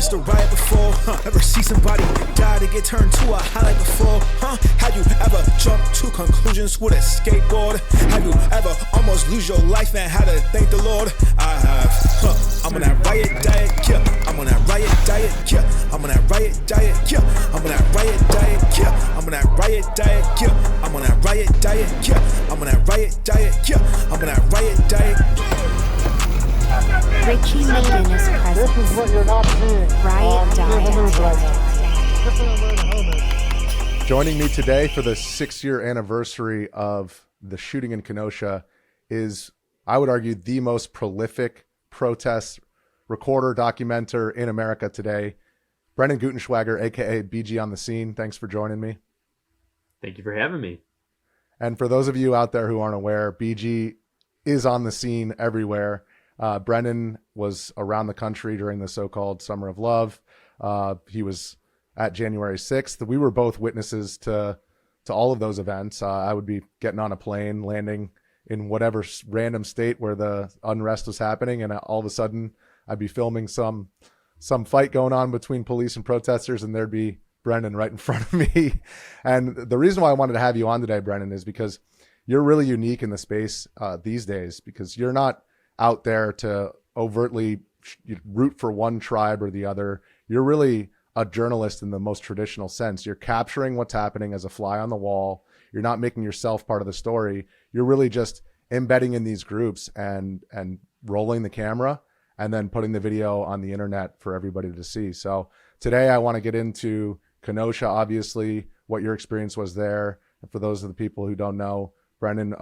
experienced a riot before? Ever see somebody die to get turned to a highlight before? Have you ever jumped to conclusions with a skateboard? Have you ever almost lose your life and had to thank the Lord? I have. I'm on that riot diet, yeah. I'm on that riot diet, yeah. I'm on that riot diet, yeah. I'm on that riot diet, yeah. I'm on that riot diet, yeah. I'm on that riot diet, yeah. I'm on that riot diet, yeah. I'm on that riot diet. Richie McGinniss presents This is what you're not seeing. Riot Diet. Joining me today for the 6-year anniversary of the shooting in Kenosha is, I would argue, the most prolific protest recorder, documenter in America today, Brendan Gutenschwager, aka BG on the scene. Thanks for joining me. Thank you for having me. And for those of you out there who aren't aware, BG is on the scene everywhere. Brendan was around the country during the so-called Summer of Love. He was at January 6th. We were both witnesses to all of those events. I would be getting on a plane, landing in whatever random state where the unrest was happening, and all of a sudden I'd be filming some fight going on between police and protesters, and there'd be Brendan right in front of me. And the reason why I wanted to have you on today, Brendan, is because you're really unique in the space these days, because you're not out there to overtly root for one tribe or the other. You're really a journalist in the most traditional sense. You're capturing what's happening as a fly on the wall. You're not making yourself part of the story. You're really just embedding in these groups and rolling the camera and then putting the video on the internet for everybody to see. So today I want to get into Kenosha, obviously, what your experience was there. And for those of the people who don't know, Brendan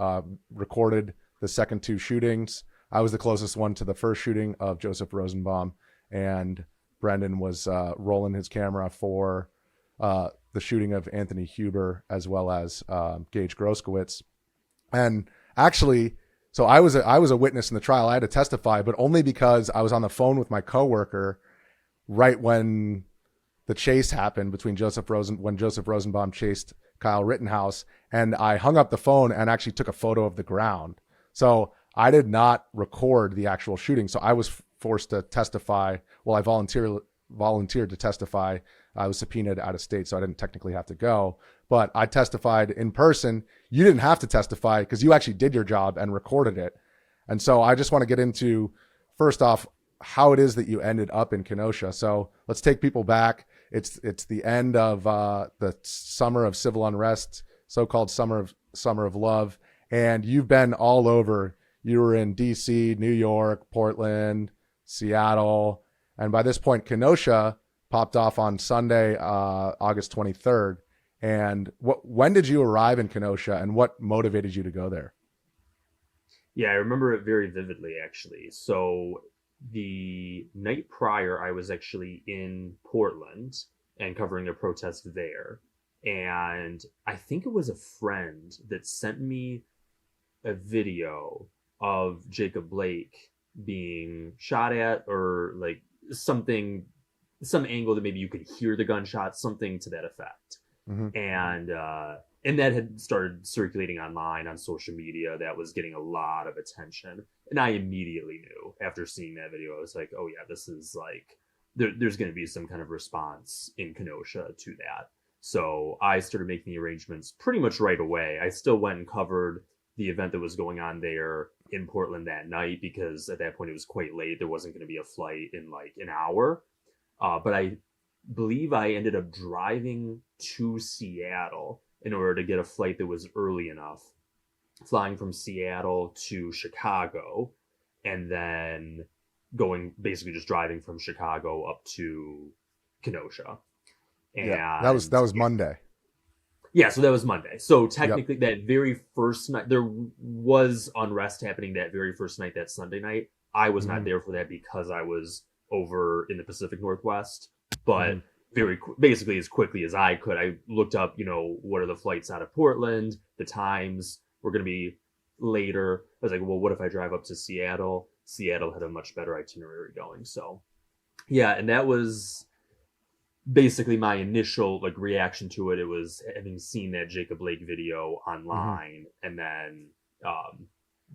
recorded the second two shootings. I was the closest one to the first shooting of Joseph Rosenbaum, and Brendan was rolling his camera for the shooting of Anthony Huber, as well as Gaige Grosskreutz. And actually, so I was a witness in the trial. I had to testify, but only because I was on the phone with my coworker right when the chase happened between when Joseph Rosenbaum chased Kyle Rittenhouse, and I hung up the phone and actually took a photo of the ground. So I did not record the actual shooting, so I was forced to testify. Well, I volunteered to testify. I was subpoenaed out of state, so I didn't technically have to go. But I testified in person. You didn't have to testify because you actually did your job and recorded it. And so I just want to get into, first off, how it is that you ended up in Kenosha. So let's take people back. It's the end of the summer of civil unrest, so-called summer of love, and you've been all over. You were in DC, New York, Portland, Seattle. And by this point, Kenosha popped off on Sunday, August 23rd. And when did you arrive in Kenosha, and what motivated you to go there? Yeah, I remember it very vividly, actually. So the night prior, I was actually in Portland and covering a protest there. And I think it was a friend that sent me a video of Jacob Blake being shot at, or like some angle that maybe you could hear the gunshot, something to that effect. Mm-hmm. And that had started circulating online on social media. That was getting a lot of attention. And I immediately knew after seeing that video, I was like, oh yeah, this is like, there's going to be some kind of response in Kenosha to that. So I started making the arrangements pretty much right away. I still went and covered the event that was going on there in Portland that night, because at that point it was quite late. There wasn't going to be a flight in like an hour. But I believe I ended up driving to Seattle in order to get a flight that was early enough, flying from Seattle to Chicago, and then basically just driving from Chicago up to Kenosha. And yeah, that was Monday. Yeah, so that was Monday. So technically, that very first night, there was unrest happening that very first night, that Sunday night. I was not there for that because I was over in the Pacific Northwest. But basically as quickly as I could, I looked up, what are the flights out of Portland? The times were going to be later. I was like, well, what if I drive up to Seattle? Seattle had a much better itinerary going. So, yeah, and that was basically my initial reaction to it. It was having seen that Jacob Blake video online, and then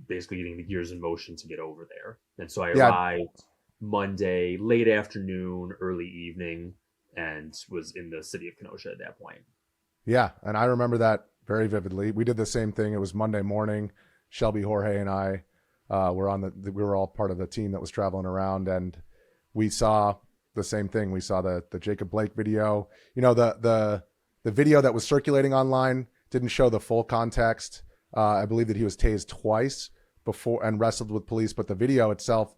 basically getting the gears in motion to get over there. And so I arrived. Monday, late afternoon, early evening, and was in the city of Kenosha at that point. Yeah, and I remember that very vividly. We did the same thing. It was Monday morning. Shelby, Jorge, and I we were all part of the team that was traveling around, and we saw the same thing. We saw the Jacob Blake video. You know, the video that was circulating online didn't show the full context. I believe that he was tased twice before and wrestled with police, but the video itself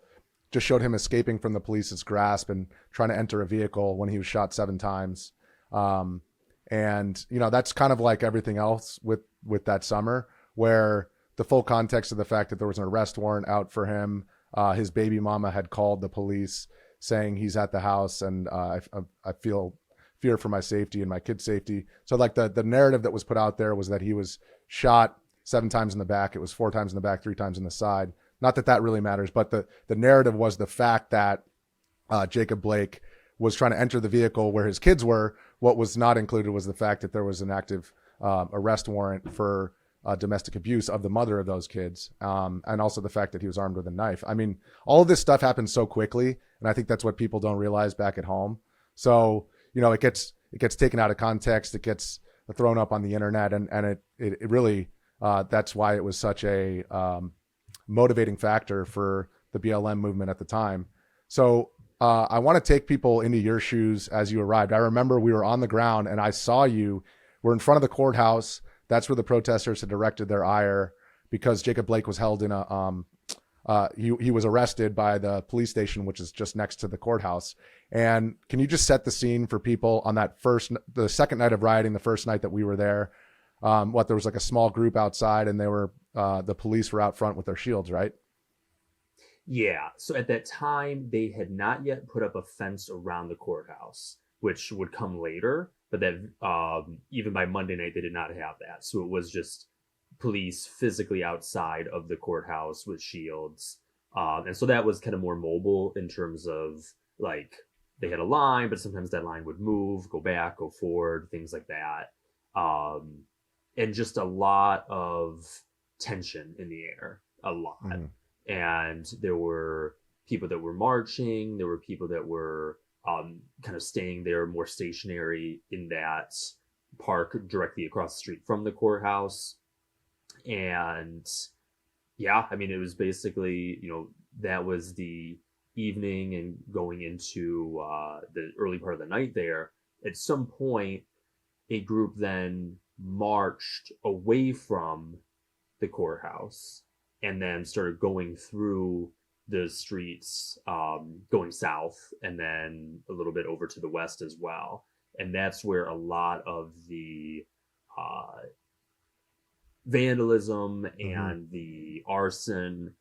just showed him escaping from the police's grasp and trying to enter a vehicle when he was shot 7 times. And, you know, that's kind of like everything else with that summer, where the full context of the fact that there was an arrest warrant out for him. His baby mama had called the police saying he's at the house, and I feel fear for my safety and my kid's safety. So like the narrative that was put out there was that he was shot 7 times in the back. It was 4 times in the back, 3 times in the side. Not that that really matters, but the narrative was the fact that Jacob Blake was trying to enter the vehicle where his kids were. What was not included was the fact that there was an active arrest warrant for domestic abuse of the mother of those kids, and also the fact that he was armed with a knife. I mean, all of this stuff happened so quickly, and I think that's what people don't realize back at home. So, you know, it gets taken out of context, it gets thrown up on the internet, and it really that's why it was such a motivating factor for the BLM movement at the time. So I want to take people into your shoes as you arrived. I remember we were on the ground and I saw you. We're in front of the courthouse. That's where the protesters had directed their ire because Jacob Blake was held in he was arrested by the police station, which is just next to the courthouse. And can you just set the scene for people on the second night of rioting, the first night that we were there? There was like a small group outside, and the police were out front with their shields, right? Yeah. So at that time, they had not yet put up a fence around the courthouse, which would come later. But that even by Monday night, they did not have that. So it was just police physically outside of the courthouse with shields. And so that was kind of more mobile in terms of like they had a line, but sometimes that line would move, go back, go forward, things like that. And just a lot of tension in the air, a lot. Mm. And there were people that were marching. There were people that were kind of staying there more stationary in that park directly across the street from the courthouse. And yeah, I mean, it was basically, you know, that was the evening and going into the early part of the night there. At some point, a group then marched away from the courthouse and then started going through the streets, going south and then a little bit over to the west as well. And that's where a lot of the vandalism and the arson,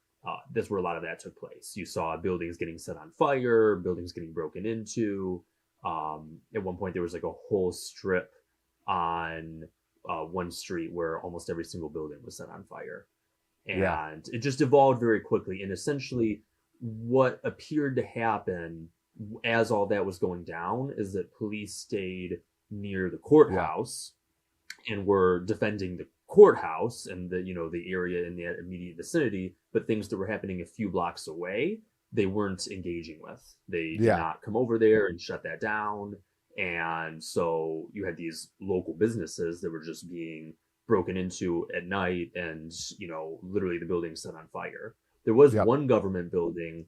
that's where a lot of that took place. You saw buildings getting set on fire, buildings getting broken into. At one point, there was like a whole strip on one street where almost every single building was set on fire. And it just evolved very quickly. And essentially what appeared to happen as all that was going down is that police stayed near the courthouse and were defending the courthouse and the, you know, the area in the immediate vicinity, but things that were happening a few blocks away, they weren't engaging with. They did not come over there and shut that down. And so you had these local businesses that were just being broken into at night and, you know, literally the building set on fire. There was one government building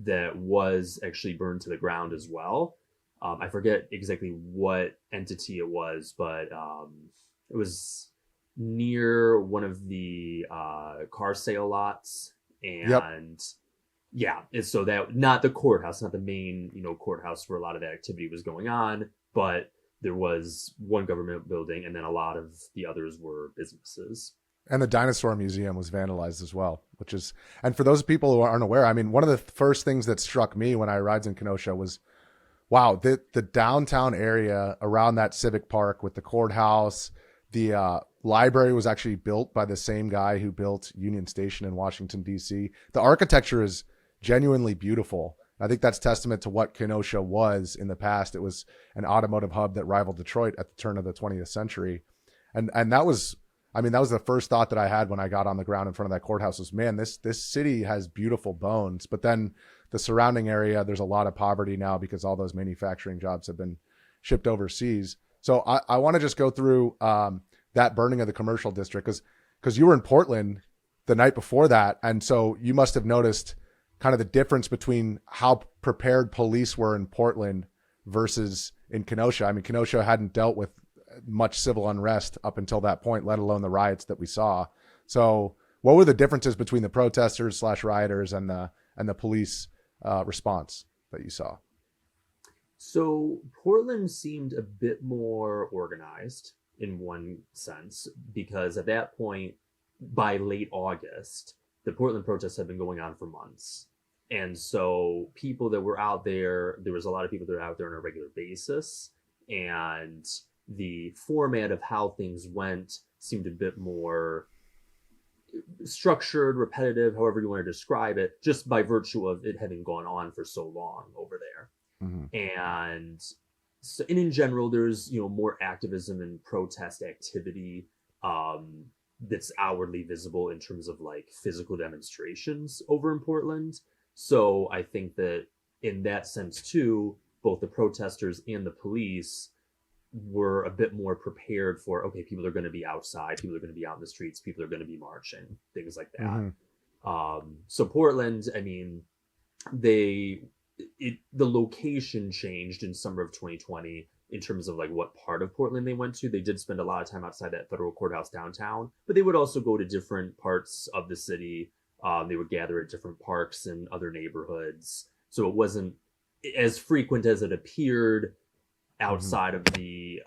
that was actually burned to the ground as well. I forget exactly what entity it was, but it was near one of the car sale lots. And so that, not the courthouse, not the main, you know, courthouse where a lot of that activity was going on, but there was one government building, and then a lot of the others were businesses. And the Dinosaur Museum was vandalized as well, and for those people who aren't aware, I mean, one of the first things that struck me when I arrived in Kenosha was, wow, the downtown area around that civic park with the courthouse, the library was actually built by the same guy who built Union Station in Washington, D.C. The architecture is genuinely beautiful. I think that's testament to what Kenosha was in the past. It was an automotive hub that rivaled Detroit at the turn of the 20th century. And that was, I mean, that was the first thought that I had when I got on the ground in front of that courthouse was, man, this city has beautiful bones. But then the surrounding area, there's a lot of poverty now because all those manufacturing jobs have been shipped overseas. So I want to just go through that burning of the commercial district because you were in Portland the night before that. And so you must have noticed kind of the difference between how prepared police were in Portland versus in Kenosha. I mean, Kenosha hadn't dealt with much civil unrest up until that point, let alone the riots that we saw. So what were the differences between the protesters / rioters and the police response that you saw? So Portland seemed a bit more organized in one sense, because at that point, by late August, the Portland protests had been going on for months. And so people that were out there was a lot of people that were out there on a regular basis. And the format of how things went seemed a bit more structured, repetitive, however you want to describe it, just by virtue of it having gone on for so long over there. And so, and in general, there's, more activism and protest activity that's outwardly visible in terms of like physical demonstrations over in Portland. So I think that in that sense too, both the protesters and the police were a bit more prepared for, okay, people are going to be outside, people are going to be out in the streets, people are going to be marching, things like that. So Portland, I mean, the location changed in summer of 2020 in terms of like what part of Portland they went to. They did spend a lot of time outside that federal courthouse downtown, but they would also go to different parts of the city. They would gather at different parks and other neighborhoods. So it wasn't as frequent as it appeared outside of the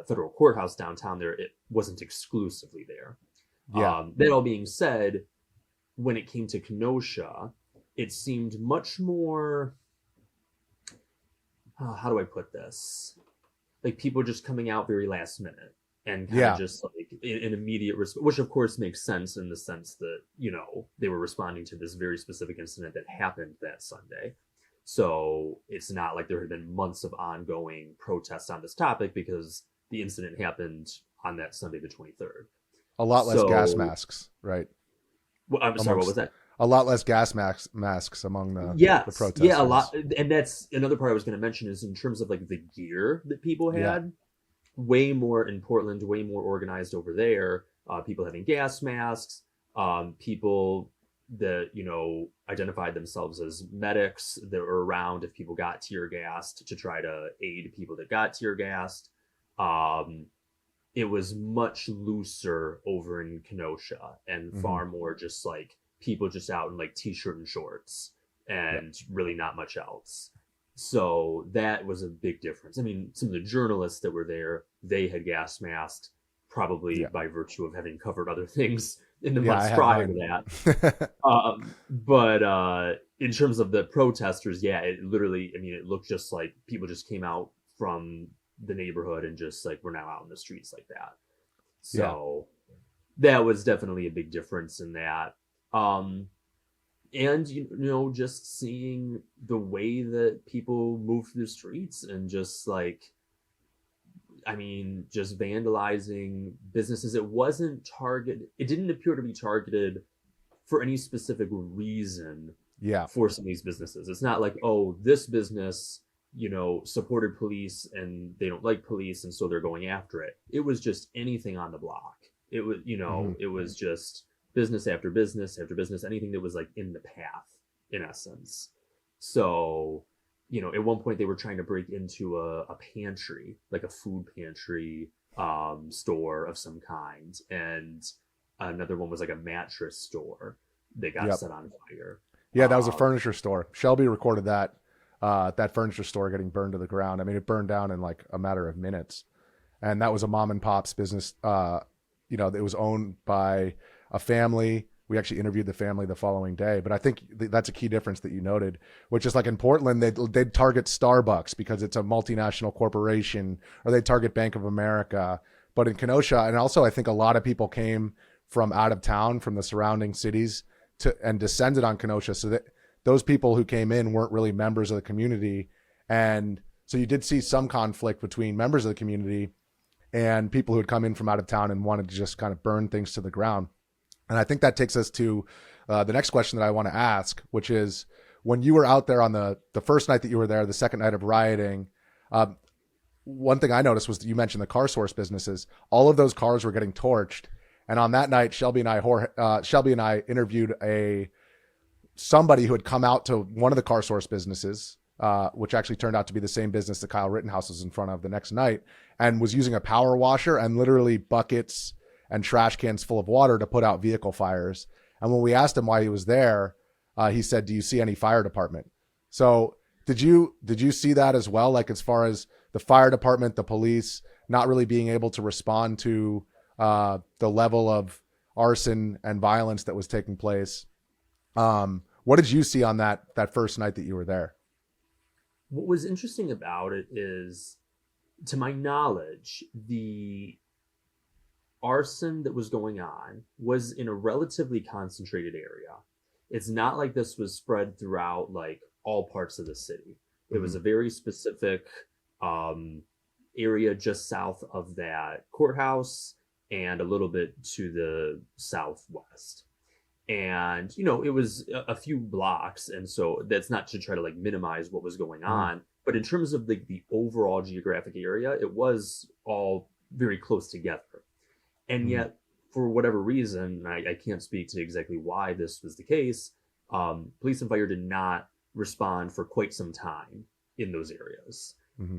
federal courthouse downtown there. It wasn't exclusively there. That all being said, when it came to Kenosha, it seemed much more, how do I put this? Like people just coming out very last minute and kind of just like an immediate response, which of course makes sense in the sense that, they were responding to this very specific incident that happened that Sunday. So it's not like there had been months of ongoing protests on this topic because the incident happened on that Sunday, the 23rd. A lot less gas masks, right? Well, I'm sorry, what was that? A lot less gas masks among the protesters. Yeah, a lot. And that's another part I was going to mention is in terms of like the gear that people had, way more in Portland, way more organized over there. People having gas masks, people that, identified themselves as medics that were around if people got tear gassed to try to aid people that got tear gassed. It was much looser over in Kenosha and far more just like people just out in like t-shirt and shorts and really not much else. So that was a big difference. I mean, some of the journalists that were there, they had gas masked probably by virtue of having covered other things in the months prior to that. But in terms of the protesters, it literally, I mean, it looked just like people just came out from the neighborhood and just like we're now out in the streets like that. So that was definitely a big difference in that. And just seeing the way that people move through the streets and just like, I mean, just vandalizing businesses. It didn't appear to be targeted for any specific reason for some of these businesses. It's not like, oh, this business, supported police and they don't like police and so they're going after it. It was just anything on the block. It was, it was just business after business after business, anything that was like in the path, in essence. So, at one point they were trying to break into a pantry, like a food pantry store of some kind. And another one was like a mattress store that got set on fire. Yeah, that was a furniture store. Shelby recorded that furniture store getting burned to the ground. I mean, it burned down in like a matter of minutes. And that was a mom and pop's business. It was owned by a family. We actually interviewed the family the following day, but I think that's a key difference that you noted, which is like in Portland, they'd target Starbucks because it's a multinational corporation, or they'd target Bank of America. But in Kenosha, and also I think a lot of people came from out of town, from the surrounding cities and descended on Kenosha. So that those people who came in weren't really members of the community. And so you did see some conflict between members of the community and people who had come in from out of town and wanted to just kind of burn things to the ground. And I think that takes us to the next question that I want to ask, which is, when you were out there on the first night that you were there, the second night of rioting, one thing I noticed was that you mentioned the car source businesses. All of those cars were getting torched. And on that night, Shelby and I interviewed somebody who had come out to one of the car source businesses, which actually turned out to be the same business that Kyle Rittenhouse was in front of the next night, and was using a power washer and literally buckets and trash cans full of water to put out vehicle fires. And when we asked him why he was there, he said, "Do you see any fire department?" So did you see that as well? Like, as far as the fire department, the police not really being able to respond to the level of arson and violence that was taking place. What did you see on that first night that you were there? What was interesting about it is, to my knowledge, the arson that was going on was in a relatively concentrated area. It's not like this was spread throughout like all parts of the city. It was a very specific area just south of that courthouse and a little bit to the southwest. And, you know, it was a few blocks. And so that's not to try to like minimize what was going on. But in terms of the overall geographic area, it was all very close together. And yet, for whatever reason, I can't speak to exactly why this was the case, police and fire did not respond for quite some time in those areas.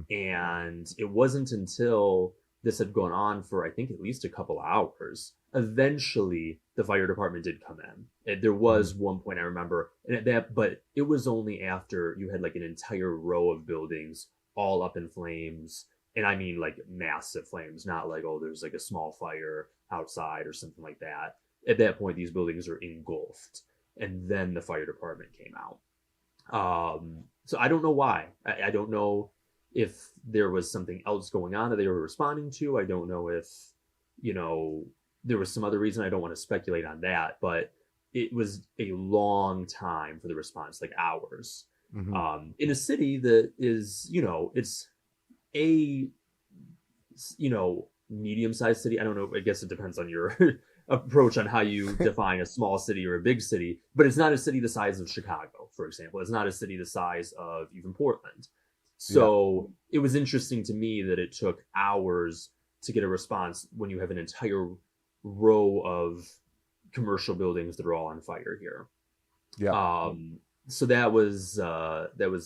And it wasn't until this had gone on for, I think, at least a couple hours, eventually the fire department did come in. And there was one point I remember, but it was only after you had like an entire row of buildings all up in flames. And I mean like massive flames, not like, oh, there's like a small fire outside or something like that. At that point, these buildings are engulfed. And then the fire department came out. So I don't know why. I don't know if there was something else going on that they were responding to. I don't know if, you know, there was some other reason. I don't want to speculate on that, but it was a long time for the response, like hours. In a city that is, you know, it's a, you know, medium-sized city. I don't know. I guess it depends on your approach on how you define a small city or a big city, but it's not a city the size of Chicago, for example. It's not a city the size of even Portland. So it was interesting to me that it took hours to get a response when you have an entire row of commercial buildings that are all on fire here. So that was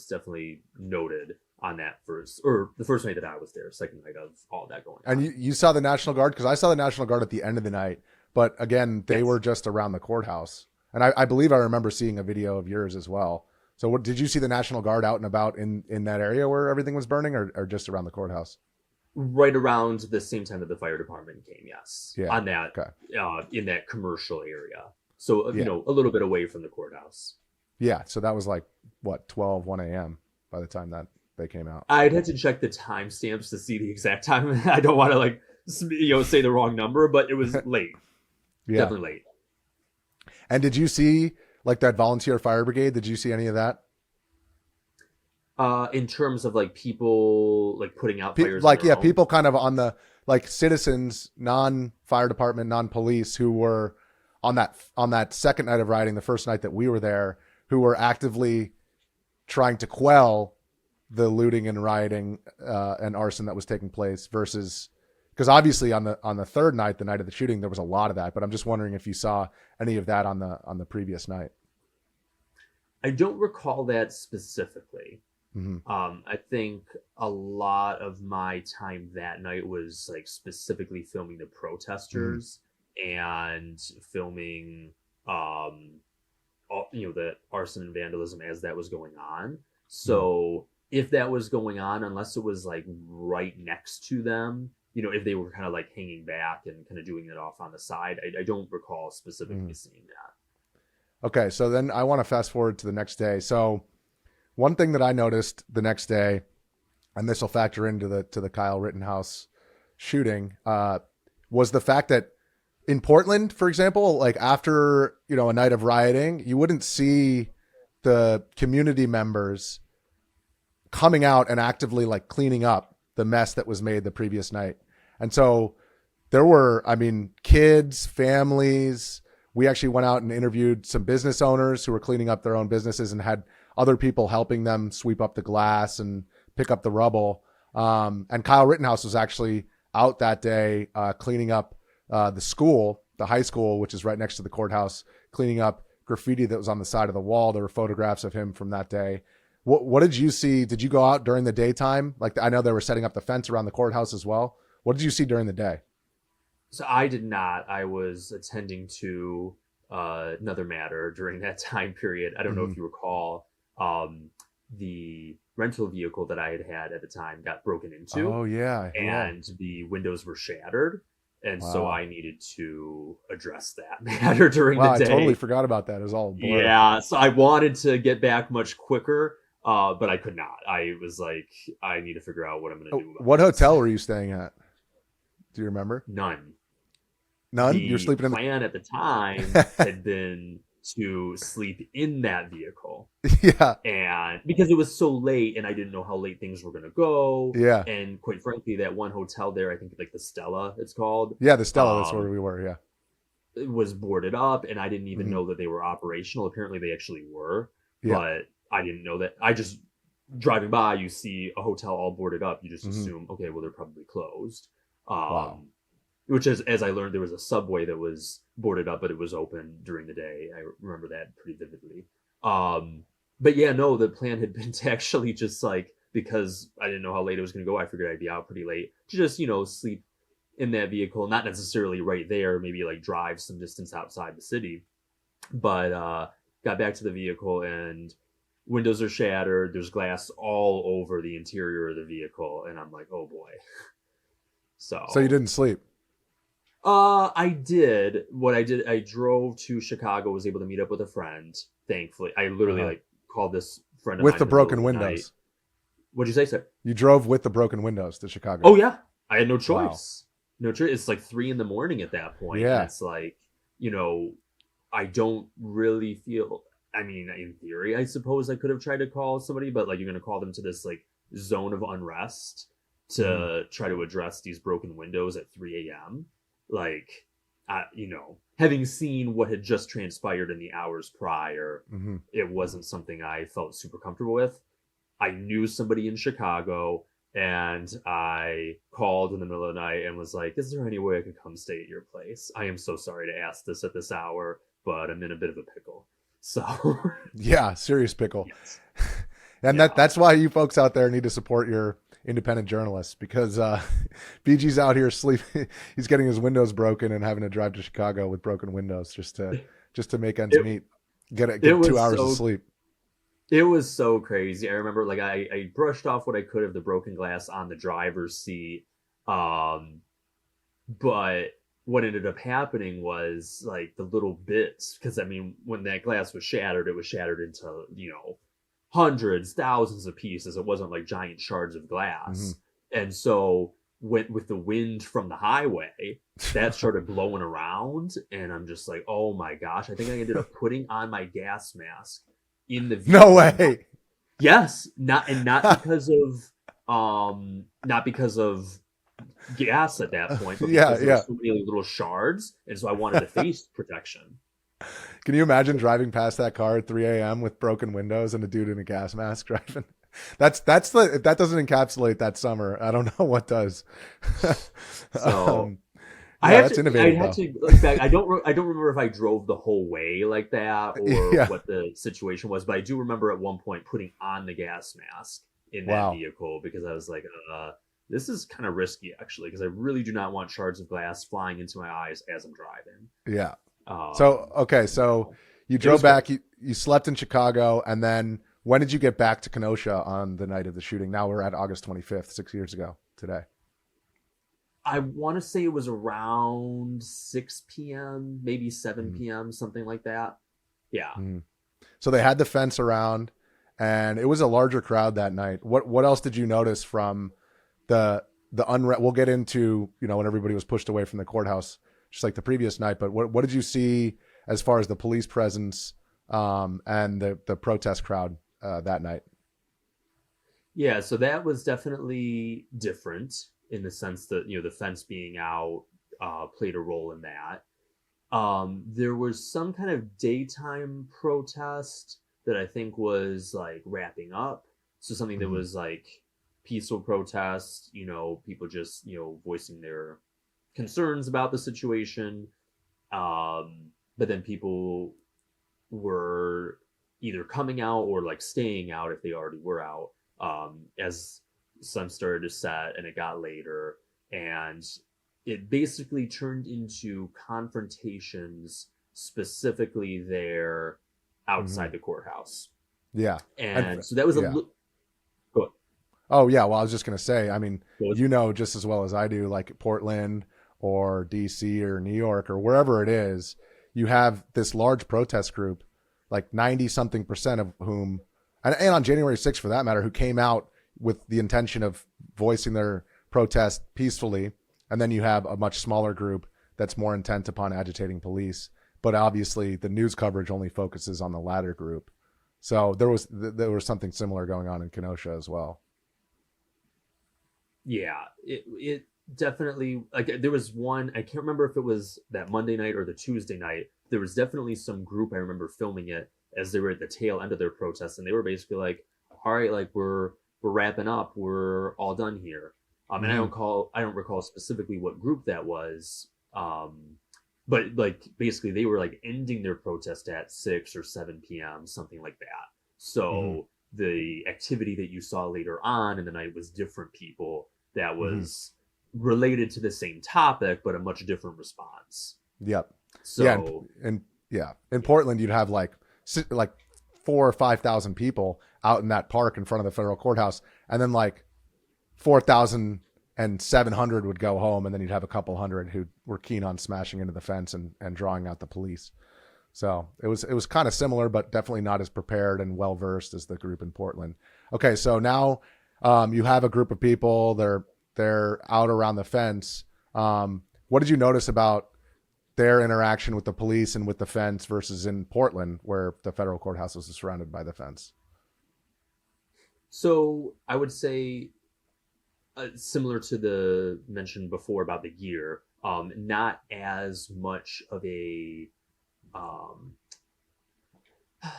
definitely noted on that the first night that I was there, second night of all that going on. And you saw the National Guard? Because I saw the National Guard at the end of the night, but again, they were just around the courthouse. And I believe I remember seeing a video of yours as well. So did you see the National Guard out and about in that area where everything was burning, or just around the courthouse? Right around the same time that the fire department came, yes. Yeah. On that, in that commercial area. So, you know, a little bit away from the courthouse. Yeah. So that was like, what, 1 a.m. by the time that they came out. I'd had to check the timestamps to see the exact time. I don't want to like, you know, say the wrong number, but it was late. Definitely late. And did you see like that volunteer fire brigade? Did you see any of that? In terms of like people like putting out fires, people kind of on the like citizens, non-fire department, non-police, who were on that second night of rioting, the first night that we were there, who were actively trying to quell the looting and rioting and arson that was taking place, versus, because obviously on the third night, the night of the shooting, there was a lot of that. But I'm just wondering if you saw any of that on the previous night. I don't recall that specifically. I think a lot of my time that night was like specifically filming the protesters and filming, you know, the arson and vandalism as that was going on. So if that was going on, unless it was like right next to them, you know, if they were kind of like hanging back and kind of doing it off on the side, I don't recall specifically seeing that. Okay, so then I want to fast forward to the next day. So one thing that I noticed the next day, and this will factor into the Kyle Rittenhouse shooting, was the fact that in Portland, for example, like after, you know, a night of rioting, you wouldn't see the community members coming out and actively like cleaning up the mess that was made the previous night. And so there were, I mean, kids, families. We actually went out and interviewed some business owners who were cleaning up their own businesses and had other people helping them sweep up the glass and pick up the rubble. And Kyle Rittenhouse was actually out that day cleaning up the school, the high school, which is right next to the courthouse, cleaning up graffiti that was on the side of the wall. There were photographs of him from that day. What did you see? Did you go out during the daytime? Like, I know they were setting up the fence around the courthouse as well. What did you see during the day? So I did not. I was attending to another matter during that time period. I don't know if you recall, the rental vehicle that I had at the time got broken into. Oh, yeah. And the windows were shattered. And so I needed to address that matter during the day. I totally forgot about that. It was all blurred. Yeah, so I wanted to get back much quicker, but I could not. I was like, I need to figure out what I'm going to do about What this. hotel were you staying at? Do you remember? None. You're sleeping in the plan at the time had been to sleep in that vehicle. Yeah. And because it was so late and I didn't know how late things were going to go. Yeah. And quite frankly, that one hotel there, I think like the Stella, it's called. Yeah, the Stella, that's where we were, yeah. It was boarded up and I didn't even know that they were operational. Apparently they actually were, Yeah. but I didn't know that. I just, driving by, you see a hotel all boarded up. You just assume, okay, well, they're probably closed. Wow. Which is, as I learned, there was a subway that was boarded up, but it was open during the day. I remember that pretty vividly. But yeah, no, the plan had been to actually just like, because I didn't know how late it was going to go, I figured I'd be out pretty late, to just, sleep in that vehicle, not necessarily right there, maybe like drive some distance outside the city. But got back to the vehicle and windows are shattered. There's glass all over the interior of the vehicle. And I'm like, oh boy. So you didn't sleep? I did. What I did, I drove to Chicago, was able to meet up with a friend, thankfully. I literally like called this friend of mine with the broken windows. What'd you say, sir? You drove with the broken windows to Chicago. Oh yeah. I had no choice. Wow. No choice. It's like 3 a.m. at that point. Yeah. And it's like, I don't really feel, I mean, in theory, I suppose I could have tried to call somebody, but like, you're going to call them to this like zone of unrest to try to address these broken windows at 3 a.m. Like, having seen what had just transpired in the hours prior, it wasn't something I felt super comfortable with. I knew somebody in Chicago, and I called in the middle of the night and was like, is there any way I could come stay at your place? I am so sorry to ask this at this hour, but I'm in a bit of a pickle. So yeah, serious pickle. Yes. And that's why you folks out there need to support your independent journalists, because BG's out here sleeping. He's getting his windows broken and having to drive to Chicago with broken windows just to make ends meet. Get 2 hours of sleep. It was so crazy. I remember like I brushed off what I could of the broken glass on the driver's seat. But what ended up happening was like the little bits, because I mean, when that glass was shattered, it was shattered into, hundreds, thousands of pieces. It wasn't like giant shards of glass. And so with the wind from the highway, that started blowing around, and I'm just like, oh my gosh, I think I ended up putting on my gas mask in the vehicle. No way. Yes, not because of gas at that point, but because there were so many little shards, and so I wanted a face protection. Can you imagine driving past that car at 3 a.m. with broken windows and a dude in a gas mask driving? If that doesn't encapsulate that summer, I don't know what does. So that's innovative. to look back. I don't remember if I drove the whole way like that or what the situation was, but I do remember at one point putting on the gas mask in that vehicle, because I was like, this is kind of risky actually, because I really do not want shards of glass flying into my eyes as I'm driving. Yeah. So you drove back, you slept in Chicago, and then when did you get back to Kenosha on the night of the shooting? Now we're at August 25th, 6 years ago today. I want to say it was around 6 p.m., maybe 7 p.m., something like that. Yeah. So they had the fence around, and it was a larger crowd that night. What else did you notice from the unrest? We'll get into, when everybody was pushed away from the courthouse, just like the previous night, but what did you see as far as the police presence and the protest crowd that night? Yeah, so that was definitely different in the sense that, the fence being out played a role in that. There was some kind of daytime protest that I think was like wrapping up. So something that was like peaceful protest, people just, voicing their concerns about the situation. But then people were either coming out or like staying out if they already were out, as sun started to set and it got later. And it basically turned into confrontations specifically there outside the courthouse. Yeah. And so that was a Oh, yeah. Well, I was just going to say, I mean, just as well as I do, like Portland or DC or New York or wherever it is, you have this large protest group, like 90-something% of whom, and on January 6th for that matter, who came out with the intention of voicing their protest peacefully. And then you have a much smaller group that's more intent upon agitating police. But obviously the news coverage only focuses on the latter group. So there was something similar going on in Kenosha as well. Yeah, it definitely, like, there was one, I can't remember if it was that Monday night or the Tuesday night. There was definitely some group, I remember filming it as they were at the tail end of their protest, and they were basically like, all right, like, we're wrapping up, we're all done here. And I don't recall specifically what group that was. But like basically they were like ending their protest at 6 or 7 p.m., something like that. So the activity that you saw later on in the night was different people that was related to the same topic, but a much different response. Yep. So in Portland, you'd have like 4,000 or 5,000 people out in that park in front of the federal courthouse, and then like 4,700 would go home, and then you'd have a couple hundred who were keen on smashing into the fence and drawing out the police. So it was kind of similar, but definitely not as prepared and well versed as the group in Portland. Okay, so now you have a group of people. They're out around the fence. What did you notice about their interaction with the police and with the fence versus in Portland, where the federal courthouse was surrounded by the fence? So I would say, similar to the mention before about the gear, not as much of a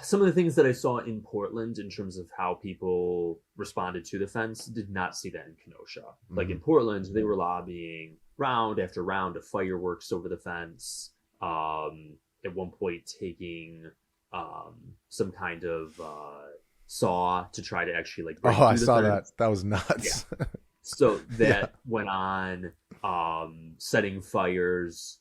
some of the things that I saw in Portland in terms of how people responded to the fence, did not see that in Kenosha. Like in Portland, they were lobbying round after round of fireworks over the fence. At one point taking some kind of saw to try to actually like break through I the saw fence. that was nuts. Yeah. So that went on, setting fires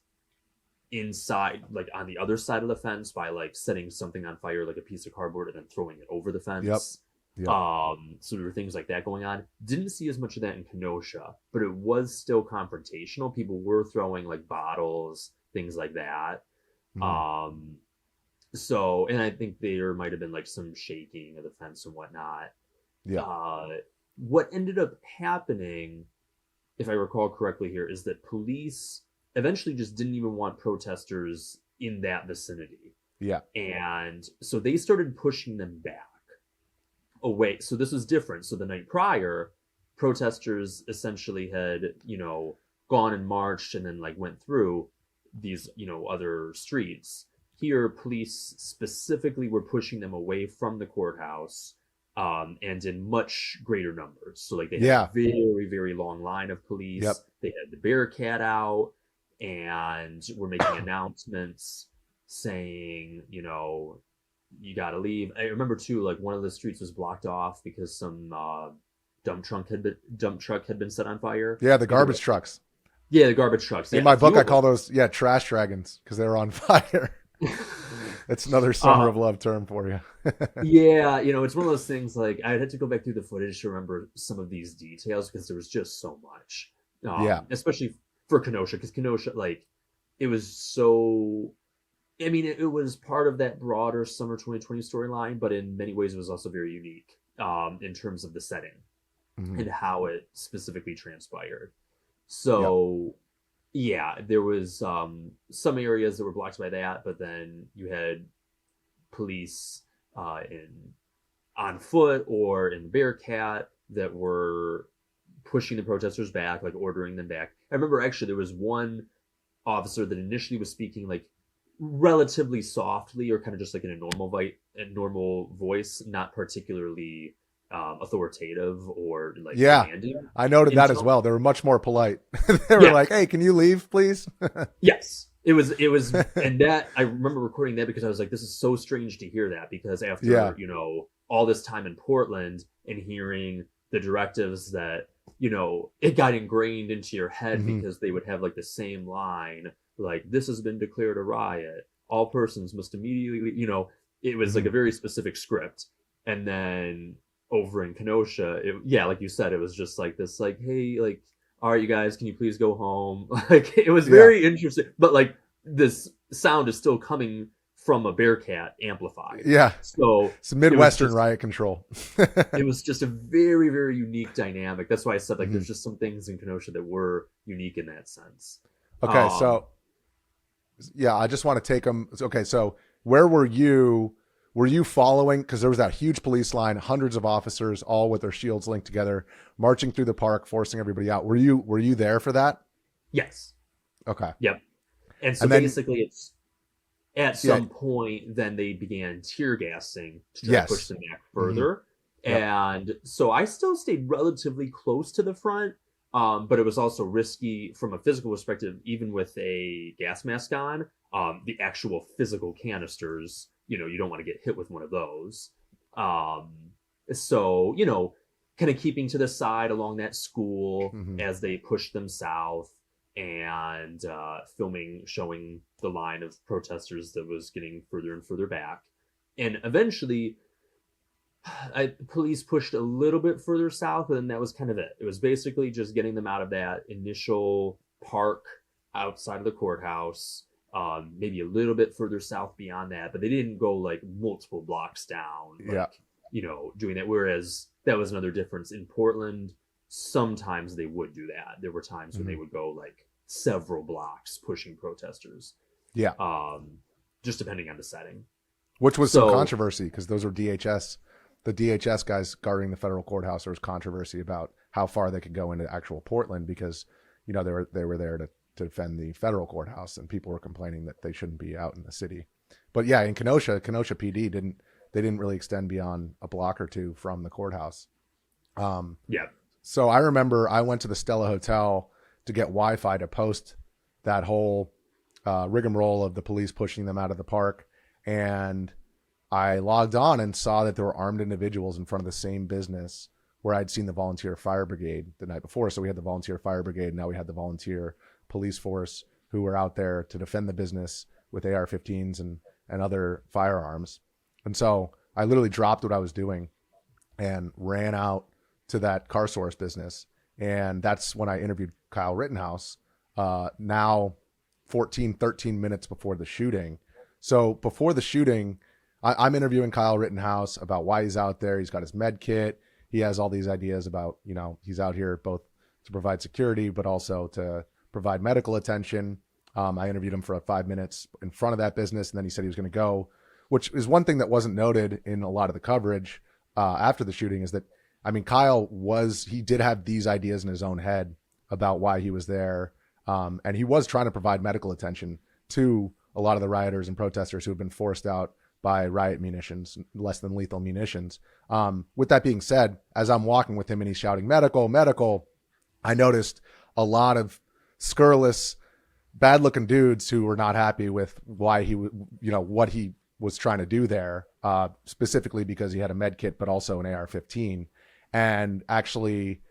inside, like on the other side of the fence, by like setting something on fire, like a piece of cardboard, and then throwing it over the fence. Yep. So there were things like that going on. Didn't see as much of that in Kenosha, but it was still confrontational. People were throwing like bottles, things like that. So, and I think there might have been like some shaking of the fence and whatnot. Yeah. What ended up happening, if I recall correctly here, is that police eventually just didn't even want protesters in that vicinity. Yeah. And so they started pushing them back away. So this was different. So the night prior, protesters essentially had, gone and marched and then like went through these, other streets. Here, police specifically were pushing them away from the courthouse, and in much greater numbers. So like they had a very, very long line of police. Yep. They had the Bearcat out and were making announcements saying, you got to leave. I remember too, like one of the streets was blocked off because some dump truck had been set on fire. Yeah, the garbage trucks. Yeah, the garbage trucks. In my book, I call those trash dragons because they were on fire. It's another summer of love term for you. Yeah, it's one of those things, like I had to go back through the footage to remember some of these details because there was just so much. Especially for Kenosha, because Kenosha, like, it was so, I mean, it was part of that broader summer 2020 storyline, but in many ways it was also very unique in terms of the setting and how it specifically transpired. So there was some areas that were blocked by that, but then you had police on foot or in Bearcat that were pushing the protesters back, like ordering them back. I remember actually there was one officer that initially was speaking like relatively softly, or kind of just like in a normal voice, not particularly authoritative or like demanding. I noted that as well. They were much more polite. They were like, "Hey, can you leave, please?" Yes, it was, and that I remember recording that because I was like, "This is so strange to hear that," because after all this time in Portland and hearing the directives that it got ingrained into your head because they would have like the same line, like, "This has been declared a riot. All persons must immediately," it was like a very specific script, and then over in Kenosha, like you said, it was just like this, like, "Hey, like, all right, you guys, can you please go home?" Like, it was very interesting, but like this sound is still coming from a Bearcat amplified. Yeah. So it's Midwestern riot control. It was just a very, very unique dynamic. That's why I said, like, there's just some things in Kenosha that were unique in that sense. Okay. So yeah, I just want to take them. Okay. So where were you? Were you following? Because there was that huge police line, hundreds of officers, all with their shields linked together, marching through the park, forcing everybody out. Were you there for that? Yes. Okay. Yep. And so basically, it's at some point then they began tear gassing to try to push them back further. And so I still stayed relatively close to the front, but it was also risky from a physical perspective, even with a gas mask on. The actual physical canisters, you don't want to get hit with one of those. So, kind of keeping to the side along that school as they push them south, and filming, showing the line of protesters that was getting further and further back. And eventually, police pushed a little bit further south, and then that was kind of it. It was basically just getting them out of that initial park outside of the courthouse, maybe a little bit further south beyond that, but they didn't go like multiple blocks down, doing that. Whereas that was another difference in Portland. Sometimes they would do that. There were times when they would go like several blocks pushing protesters. Yeah. Just depending on the setting. Which was some controversy because those were DHS. The DHS guys guarding the federal courthouse. There was controversy about how far they could go into actual Portland because, they were there to defend the federal courthouse, and people were complaining that they shouldn't be out in the city. But yeah, in Kenosha PD didn't really extend beyond a block or two from the courthouse. So I remember I went to the Stella Hotel to get Wi-Fi to post that whole rigmarole of the police pushing them out of the park. And I logged on and saw that there were armed individuals in front of the same business where I'd seen the volunteer fire brigade the night before. So we had the volunteer fire brigade. Now we had the volunteer police force who were out there to defend the business with AR-15s and other firearms. And so I literally dropped what I was doing and ran out to that car source business. And that's when I interviewed Kyle Rittenhouse, now 13 minutes before the shooting. So before the shooting, I'm interviewing Kyle Rittenhouse about why he's out there. He's got his med kit. He has all these ideas about, he's out here both to provide security, but also to provide medical attention. I interviewed him for 5 minutes in front of that business, and then he said he was going to go, which is one thing that wasn't noted in a lot of the coverage after the shooting, is that, Kyle he did have these ideas in his own head about why he was there. And he was trying to provide medical attention to a lot of the rioters and protesters who have been forced out by riot munitions, less than lethal munitions. With that being said, as I'm walking with him and he's shouting medical, medical, I noticed a lot of scurrilous, bad looking dudes who were not happy with why he, what he was trying to do there, specifically because he had a med kit, but also an AR-15, and actually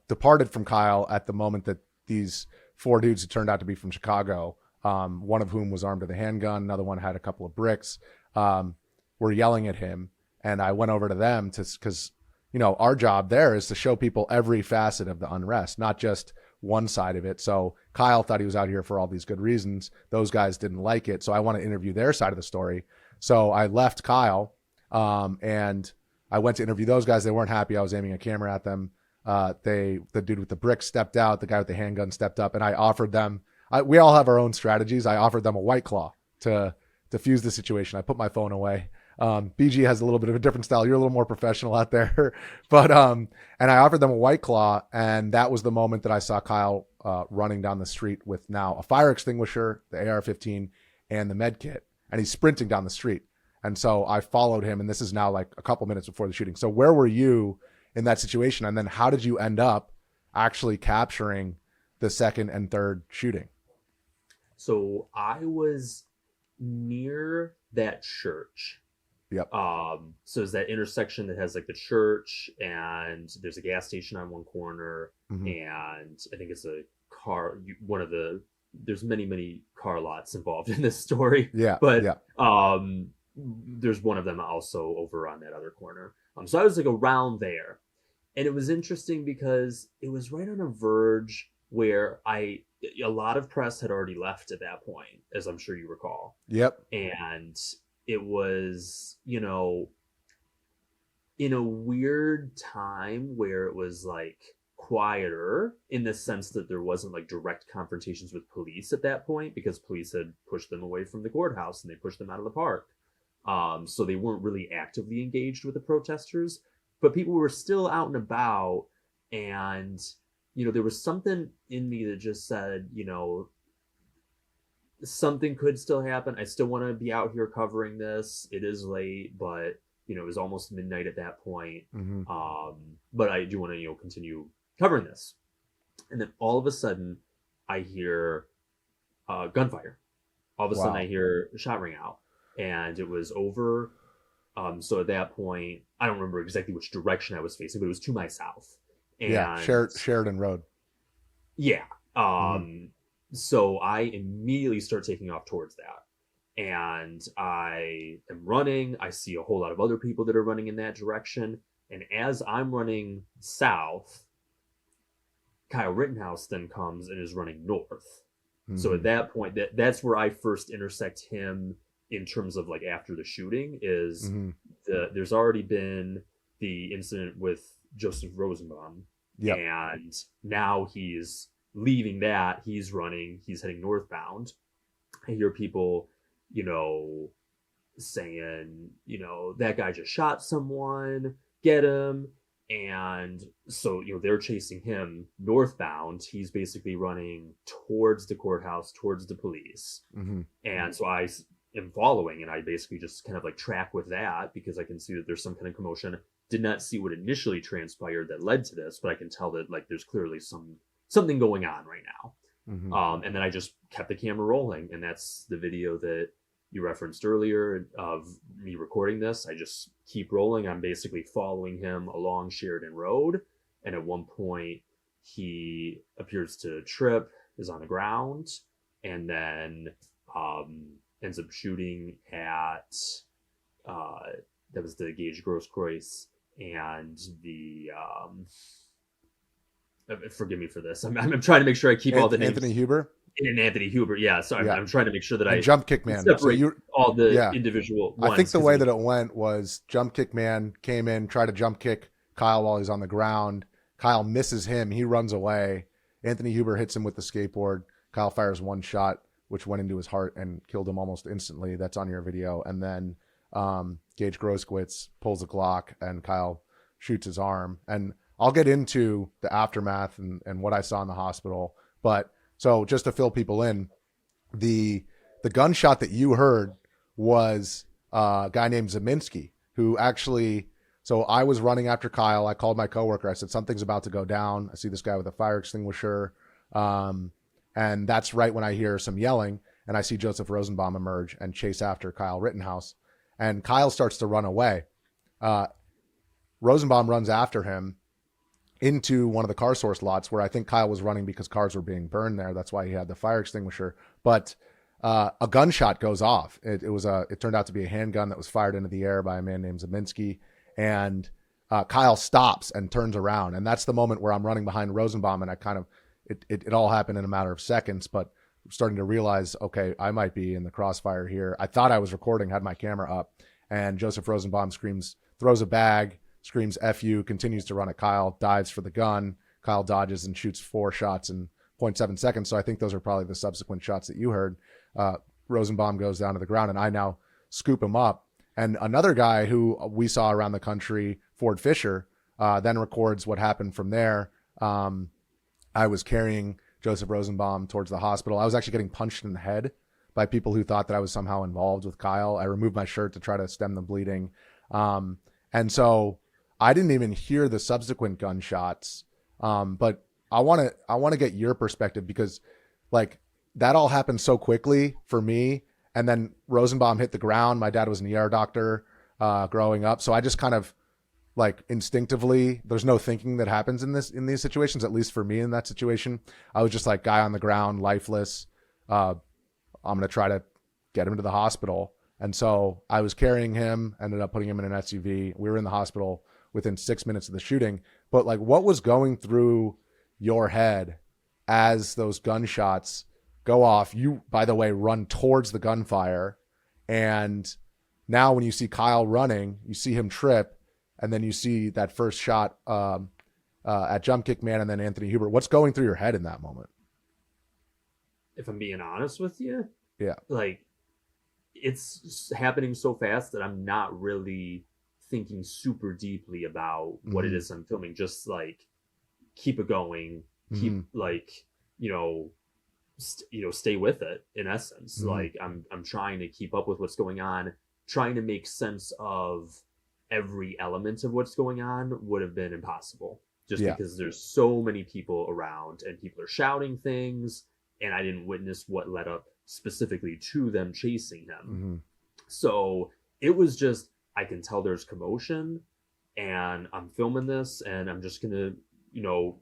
departed from Kyle at the moment that these 4 dudes who turned out to be from Chicago, one of whom was armed with a handgun, another one had a couple of bricks, were yelling at him. And I went over to them because, our job there is to show people every facet of the unrest, not just one side of it. So Kyle thought he was out here for all these good reasons. Those guys didn't like it. So I want to interview their side of the story. So I left Kyle, and I went to interview those guys. They weren't happy. I was aiming a camera at them. The dude with the brick stepped out. The guy with the handgun stepped up, and I offered them, we all have our own strategies. I offered them a White Claw to diffuse the situation. I put my phone away. BG has a little bit of a different style. You're a little more professional out there, but, and I offered them a White Claw, and that was the moment that I saw Kyle, running down the street with now a fire extinguisher, the AR-15, and the med kit, and he's sprinting down the street. And so I followed him, and this is now like a couple minutes before the shooting. So where were you in that situation? And then how did you end up actually capturing the second and third shooting? So I was near that church. Yep. So it's that intersection that has like the church, and there's a gas station on one corner, and I think it's a car. There's many car lots involved in this story. Yeah. But yeah. There's one of them also over on that other corner. So I was like around there, and it was interesting because it was right on a verge where a lot of press had already left at that point, as I'm sure you recall. Yep. And it was, in a weird time where it was like quieter in the sense that there wasn't like direct confrontations with police at that point, because police had pushed them away from the courthouse and they pushed them out of the park. So they weren't really actively engaged with the protesters, but people were still out and about. And, there was something in me that just said, something could still happen. I still want to be out here covering this. It is late, but, it was almost midnight at that point. But I do want to, continue covering this. And then all of a sudden I hear gunfire. All of a sudden I hear a shot ring out, and it was over. So at that point, I don't remember exactly which direction I was facing, but it was to my south. And Sheridan Road. Yeah. So I immediately start taking off towards that, and I am running. I see a whole lot of other people that are running in that direction. And as I'm running south, Kyle Rittenhouse then comes and is running north. So at that point, that's where I first intersect him in terms of like after the shooting is there's already been the incident with Joseph Rosenbaum. Yep. And now he's leaving that. He's running. He's heading northbound. I hear people, saying, that guy just shot someone, get him. And so, they're chasing him northbound. He's basically running towards the courthouse, towards the police. And so I am following, and I basically just kind of like track with that because I can see that there's some kind of commotion. Did not see what initially transpired that led to this, but I can tell that like there's clearly something going on right now. And then I just kept the camera rolling, and that's the video that you referenced earlier of me recording this. I just keep rolling. I'm basically following him along Sheridan Road, and at one point he appears to trip, is on the ground, and then ends up shooting at that was the Gaige Grosskreutz and the forgive me for this. I'm trying to make sure I keep all the names. Anthony Huber. And Anthony Huber, yeah. So I'm trying to make sure that I Jump Kick Man. separate So you all the individual ones. I think the way that it went was Jump Kick Man came in, tried to jump kick Kyle while he's on the ground. Kyle misses him. He runs away. Anthony Huber hits him with the skateboard. Kyle fires one shot, which went into his heart and killed him almost instantly. That's on your video. And then Gaige Grosskreutz pulls a Glock, and Kyle shoots his arm. And I'll get into the aftermath and what I saw in the hospital. But so just to fill people in, the gunshot that you heard was a guy named Zeminski, who actually, so I was running after Kyle. I called my coworker. I said, something's about to go down. I see this guy with a fire extinguisher. And that's right when I hear some yelling, and I see Joseph Rosenbaum emerge and chase after Kyle Rittenhouse. And Kyle starts to run away. Rosenbaum runs after him into one of the car source lots where I think Kyle was running because cars were being burned there. That's why he had the fire extinguisher. But a gunshot goes off. It turned out to be a handgun that was fired into the air by a man named Zeminski. And Kyle stops and turns around. And that's the moment where I'm running behind Rosenbaum, and I kind of, it all happened in a matter of seconds, but I'm starting to realize, okay, I might be in the crossfire here. I thought I was recording, had my camera up, and Joseph Rosenbaum screams, throws a bag, screams F you, continues to run at Kyle, dives for the gun. Kyle dodges and shoots 4 shots in 0.7 seconds. So I think those are probably the subsequent shots that you heard. Rosenbaum goes down to the ground, and I now scoop him up. And another guy who we saw around the country, Ford Fisher, then records what happened from there. I was carrying Joseph Rosenbaum towards the hospital. I was actually getting punched in the head by people who thought that I was somehow involved with Kyle. I removed my shirt to try to stem the bleeding. And so I didn't even hear the subsequent gunshots. But I want to get your perspective, because like that all happened so quickly for me. And then Rosenbaum hit the ground. My dad was an ER doctor growing up. So I just kind of like instinctively, there's no thinking that happens in these situations, at least for me in that situation. I was just like, guy on the ground, lifeless. I'm going to try to get him to the hospital. And so I was carrying him, ended up putting him in an SUV. We were in the hospital within 6 minutes of the shooting. But like, what was going through your head as those gunshots go off? You, by the way, run towards the gunfire. And now when you see Kyle running, you see him trip, and then you see that first shot at Jump Kick Man and then Anthony Hubert. What's going through your head in that moment? If I'm being honest with you, yeah, like it's happening so fast that I'm not really thinking super deeply about what it is I'm filming. Just like keep it going, keep like, stay with it in essence. Like I'm trying to keep up with what's going on, trying to make sense of every element of what's going on would have been impossible just because there's so many people around and people are shouting things, and I didn't witness what led up specifically to them chasing him. So it was just, I can tell there's commotion and I'm filming this and I'm just gonna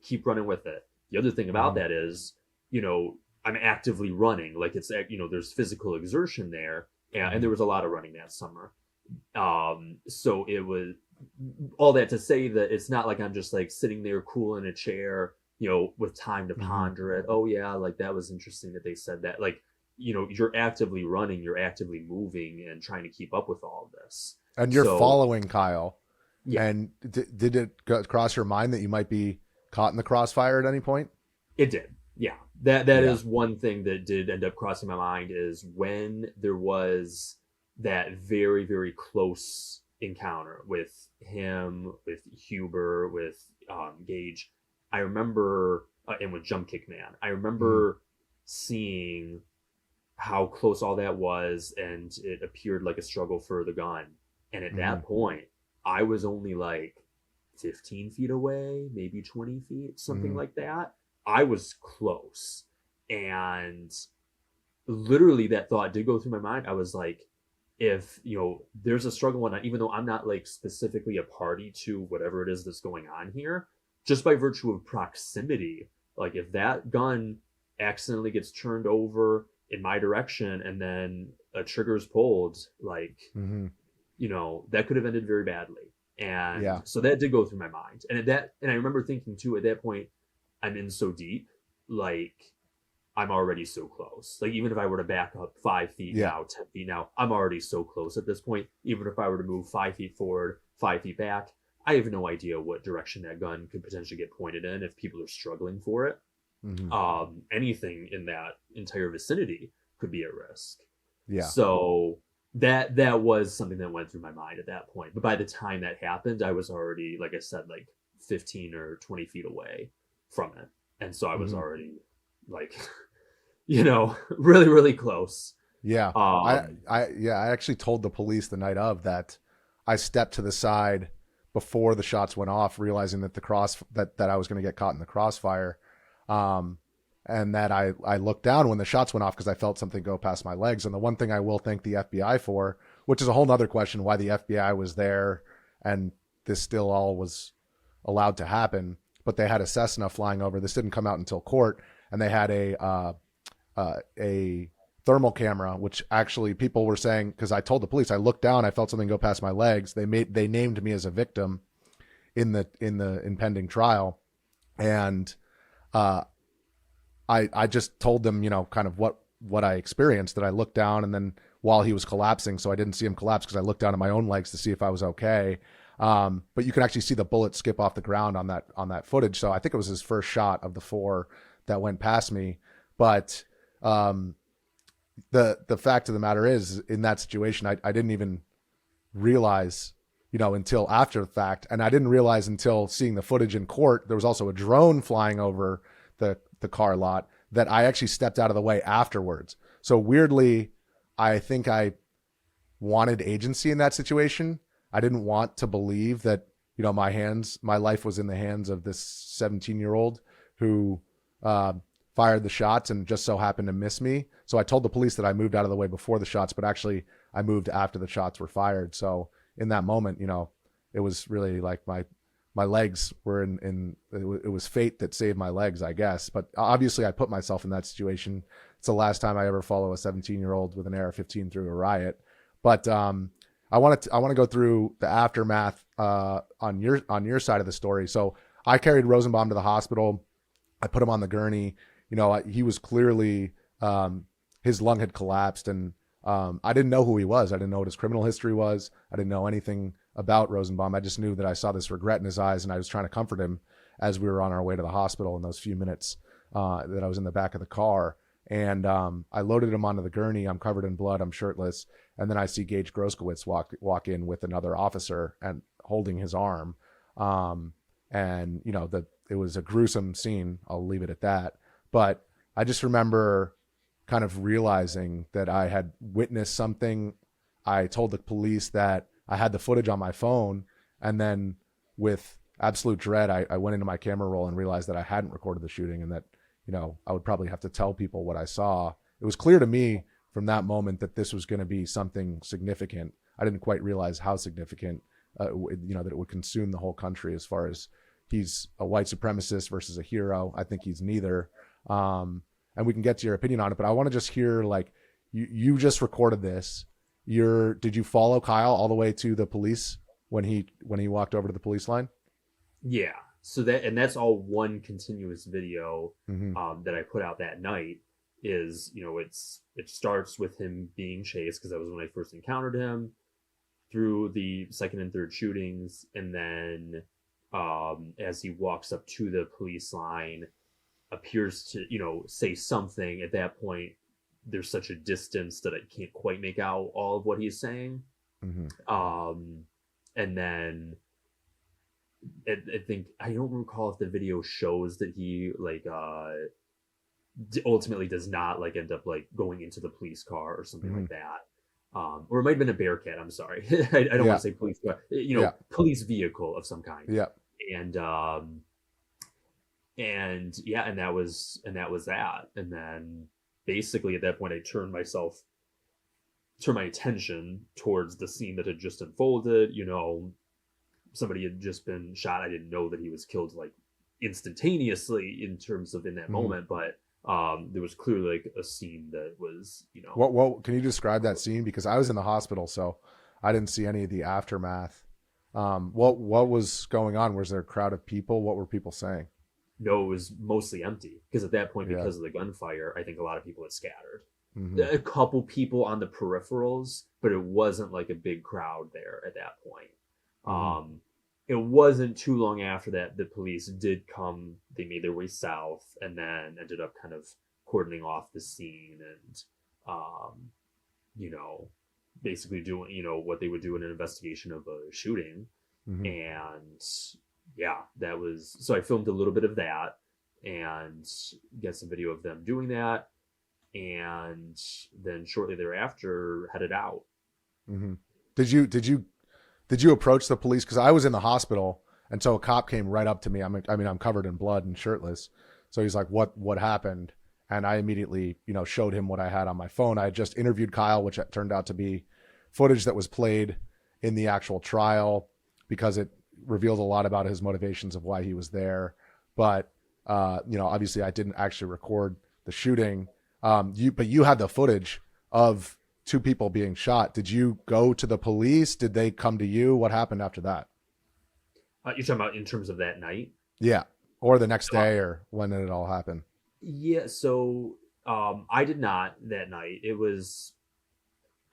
keep running with it. The other thing about that is I'm actively running, like it's there's physical exertion there, and there was a lot of running that summer. So it was all that to say that it's not like I'm just like sitting there cool in a chair, with time to ponder it. Oh yeah, like that was interesting that they said that. Like, you're actively running, you're actively moving and trying to keep up with all of this. And you're following Kyle. Yeah. And did it cross your mind that you might be caught in the crossfire at any point? It did. Yeah. That is one thing that did end up crossing my mind, is when there was that very, very close encounter with him, with Huber, with Gaige. I remember, and with Jump Kick Man, I remember seeing how close all that was, and it appeared like a struggle for the gun. And at that point, I was only like 15 feet away, maybe 20 feet, something like that. I was close. And literally that thought did go through my mind. I was like, if, there's a struggle going on, even though I'm not like specifically a party to whatever it is that's going on here, just by virtue of proximity, like if that gun accidentally gets turned over in my direction and then a trigger's pulled, like, that could have ended very badly. And so that did go through my mind. And I remember thinking too, at that point, I'm in so deep, like I'm already so close. Like even if I were to back up 5 feet now, 10 feet now, I'm already so close at this point. Even if I were to move 5 feet forward, 5 feet back, I have no idea what direction that gun could potentially get pointed in if people are struggling for it. Anything in that entire vicinity could be at risk. Yeah. So that was something that went through my mind at that point. But by the time that happened, I was already, like I said, like 15 or 20 feet away from it. And so I was already like, really, really close. Yeah. I actually told the police the night of that I stepped to the side before the shots went off, realizing that that I was going to get caught in the crossfire. And that I looked down when the shots went off because I felt something go past my legs. And the one thing I will thank the FBI for, which is a whole nother question, why the FBI was there and this still all was allowed to happen, but they had a Cessna flying over. This didn't come out until court, and they had a thermal camera, which actually people were saying, because I told the police, I looked down, I felt something go past my legs. They named me as a victim in the impending trial, and I just told them, kind of what I experienced, that I looked down, and then while he was collapsing, so I didn't see him collapse because I looked down at my own legs to see if I was okay. But you can actually see the bullet skip off the ground on that footage. So I think it was his first shot of the 4 that went past me. But the fact of the matter is, in that situation, I didn't even realize, until after the fact. And I didn't realize until seeing the footage in court, there was also a drone flying over the car lot, that I actually stepped out of the way afterwards. So weirdly, I think I wanted agency in that situation. I didn't want to believe that, you know, my life was in the hands of this 17-year-old who fired the shots and just so happened to miss me. So I told the police that I moved out of the way before the shots, but actually I moved after the shots were fired. So in that moment, you know, it was really like my legs were it was fate that saved my legs, I guess. But obviously I put myself in that situation. It's the last time I ever follow a 17-year-old with an AR-15 through a riot. But I want to go through the aftermath on your side of the story. So I carried Rosenbaum to the hospital. I put him on the gurney. You know, he was clearly his lung had collapsed, and I didn't know who he was. I didn't know what his criminal history was. I didn't know anything about Rosenbaum. I just knew that I saw this regret in his eyes, and I was trying to comfort him as we were on our way to the hospital in those few minutes that I was in the back of the car. And I loaded him onto the gurney. I'm covered in blood. I'm shirtless. And then I see Gaige Grosskreutz walk in with another officer and holding his arm. And, you know, it was a gruesome scene. I'll leave it at that. But I just remember kind of realizing that I had witnessed something. I told the police that I had the footage on my phone. And then with absolute dread, I went into my camera roll and realized that I hadn't recorded the shooting and that, you know, I would probably have to tell people what I saw. It was clear to me from that moment that this was going to be something significant. I didn't quite realize how significant, you know, that it would consume the whole country as far as he's a white supremacist versus a hero. I think he's neither. And we can get to your opinion on it, but I want to just hear, like, you just recorded this. Did you follow Kyle all the way to the police when he walked over to the police line? Yeah. So that's all one continuous video that I put out that night. Is, you know, it starts with him being chased, because that was when I first encountered him, through the second and third shootings, and then as he walks up to the police line, appears to, you know, say something. At that point, there's such a distance that I can't quite make out all of what he's saying. And then I think, I don't recall if the video shows that he like ultimately does not like end up like going into the police car or something like that. Or it might have been a Bearcat. I'm sorry. I don't want to say police car, you know, police vehicle of some kind. Yeah. And that was that. And then basically at that point, I turned my attention towards the scene that had just unfolded. You know, somebody had just been shot. I didn't know that he was killed like instantaneously in terms of in that moment, but there was clearly like a scene that was, you know. What can you describe that scene? Because I was in the hospital, so I didn't see any of the aftermath. What was going on? Was there a crowd of people? What were people saying? No, it was mostly empty, because at that point, because of the gunfire, I think a lot of people had scattered. A couple people on the peripherals, but it wasn't like a big crowd there at that point. It wasn't too long after that the police did come. They made their way south and then ended up kind of cordoning off the scene and, you know, basically doing, you know, what they would do in an investigation of a shooting. And yeah, that was, so I filmed a little bit of that and get some video of them doing that. And then shortly thereafter headed out. Did you approach the police? Because I was in the hospital, and so a cop came right up to me. I'm covered in blood and shirtless. So he's like, what happened? And I immediately, you know, showed him what I had on my phone. I had just interviewed Kyle, which turned out to be footage that was played in the actual trial, because it revealed a lot about his motivations of why he was there. But, you know, obviously I didn't actually record the shooting. But you had the footage of 2 people being shot. Did you go to the police? Did they come to you? What happened after that? You're talking about in terms of that night? Yeah. Or the next day, or when did it all happen? Yeah. So I did not that night.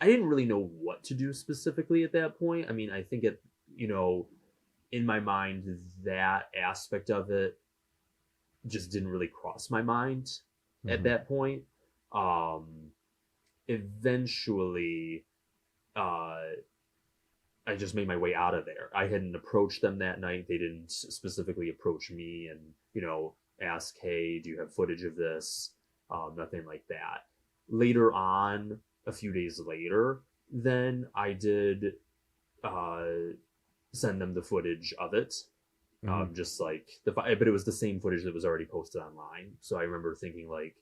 I didn't really know what to do specifically at that point. I mean, I think you know, in my mind, that aspect of it just didn't really cross my mind at that point. Eventually, I just made my way out of there. I hadn't approached them that night. They didn't specifically approach me and, you know, ask, hey, do you have footage of this? Nothing like that. later on, a few days later, then I did send them the footage of it. Just like but it was the same footage that was already posted online. So I remember thinking like,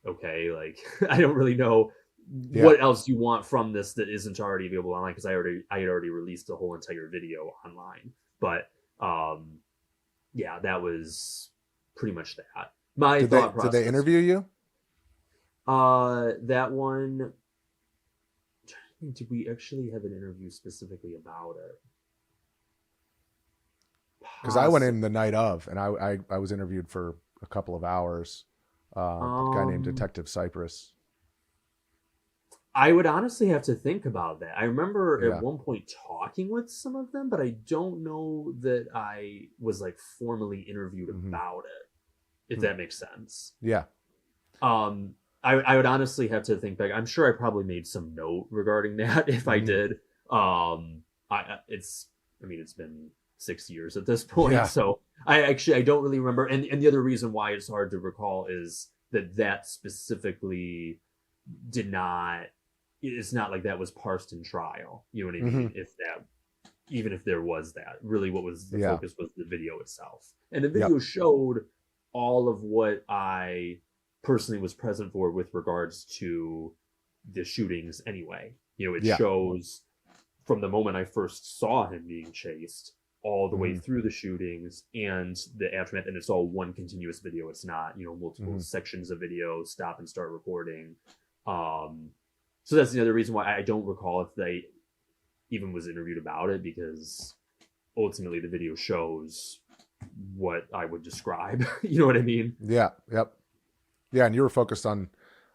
okay, like I don't really know what else you want from this that isn't already available online, because I had already released the whole entire video online. But yeah, that was pretty much that. My thought process. Did they interview you? That one. Did we actually have an interview specifically about it? Because I went in the night of, and I was interviewed for a couple of hours. A guy named Detective Cypress. I would honestly have to think about that. I remember at one point talking with some of them, but I don't know that I was like formally interviewed about it, if that makes sense. Yeah. I would honestly have to think back. I'm sure I probably made some note regarding that if I did. It's been 6 years at this point, so I don't really remember. And the other reason why it's hard to recall is that specifically did not. It's not like that was parsed in trial. You know what I mean? Even if there was that, really, what was the focus was the video itself, and the video showed all of what I personally was present for with regards to the shootings. Anyway, it shows from the moment I first saw him being chased all the way through the shootings and the aftermath, and it's all one continuous video. It's not multiple sections of video, stop and start recording. So that's the other reason why I don't recall if they even was interviewed about it, because ultimately the video shows what I would describe. You know what I mean? Yeah. Yep. Yeah, and you were focused on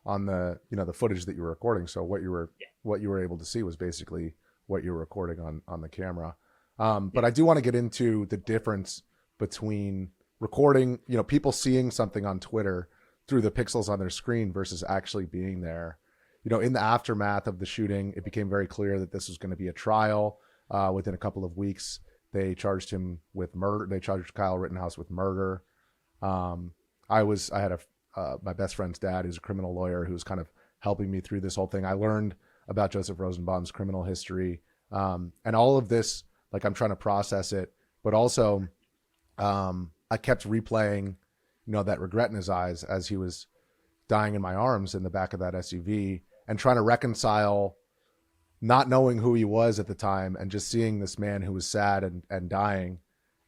the the footage that you were recording. So what you were able to see was basically what you were recording on the camera. But I do want to get into the difference between recording, people seeing something on Twitter through the pixels on their screen versus actually being there. In the aftermath of the shooting, it became very clear that this was going to be a trial. Within a couple of weeks, they charged him with murder. They charged Kyle Rittenhouse with murder. I had my best friend's dad, who's a criminal lawyer, who was kind of helping me through this whole thing. I learned about Joseph Rosenbaum's criminal history, and all of this. Like, I'm trying to process it, but also I kept replaying, that regret in his eyes as he was dying in my arms in the back of that SUV, and trying to reconcile not knowing who he was at the time and just seeing this man who was sad and dying.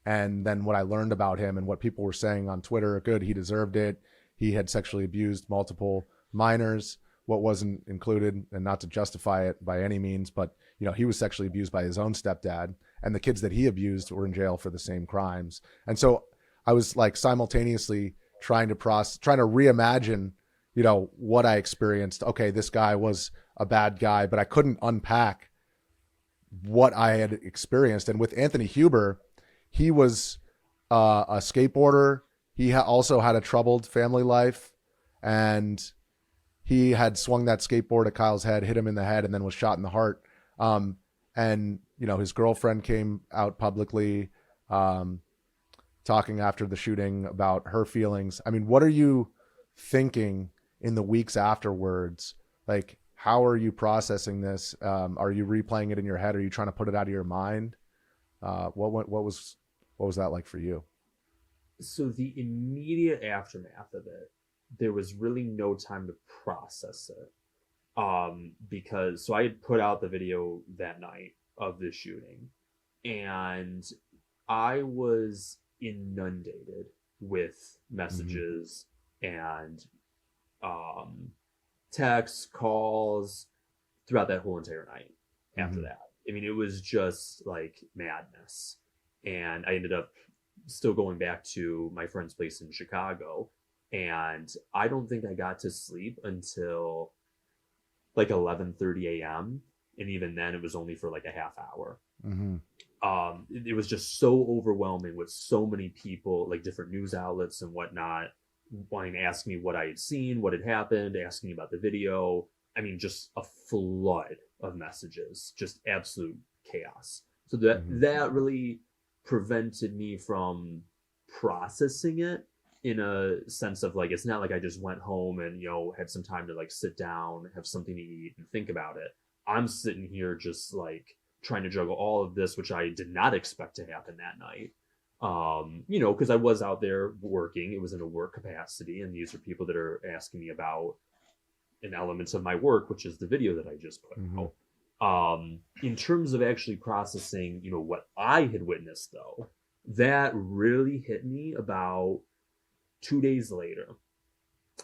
And then what I learned about him and what people were saying on Twitter, good, he deserved it. He had sexually abused multiple minors. What wasn't included, and not to justify it by any means, but he was sexually abused by his own stepdad, and the kids that he abused were in jail for the same crimes. And so I was like simultaneously trying to reimagine, what I experienced. Okay, this guy was a bad guy, but I couldn't unpack what I had experienced. And with Anthony Huber, he was a skateboarder. He also had a troubled family life, and he had swung that skateboard at Kyle's head, hit him in the head, and then was shot in the heart. And his girlfriend came out publicly talking after the shooting about her feelings. I mean, what are you thinking in the weeks afterwards? Like, how are you processing this? Are you replaying it in your head? Are you trying to put it out of your mind? What was that like for you? So the immediate aftermath of it, there was really no time to process it. Because I had put out the video that night of the shooting, and I was inundated with messages and texts, calls throughout that whole entire night after that. I mean, it was just like madness. And I ended up still going back to my friend's place in Chicago, and I don't think I got to sleep until like 11:30 a.m. And even then it was only for like a half hour. It was just so overwhelming with so many people, like different news outlets and whatnot, wanting to ask me what I had seen, what had happened, asking me about the video. I mean, just a flood of messages, just absolute chaos. So that really prevented me from processing it in a sense of like, it's not like I just went home and, had some time to like sit down, have something to eat and think about it. I'm sitting here just like trying to juggle all of this, which I did not expect to happen that night. Because I was out there working, it was in a work capacity, and these are people that are asking me about an element of my work, which is the video that I just put out. In terms of actually processing, what I had witnessed, though, that really hit me about 2 days later.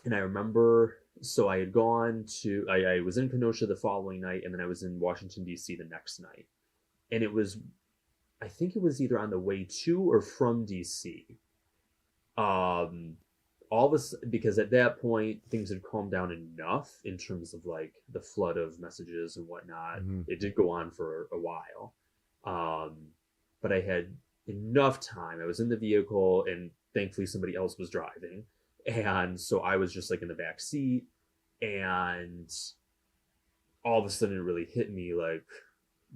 And I remember, so I had I was in Kenosha the following night, and then I was in Washington, D.C. the next night. And I think it was either on the way to or from D.C. Because at that point, things had calmed down enough in terms of like the flood of messages and whatnot. It did go on for a while. But I had enough time. I was in the vehicle, and thankfully somebody else was driving. And so I was just like in the back seat, and all of a sudden it really hit me like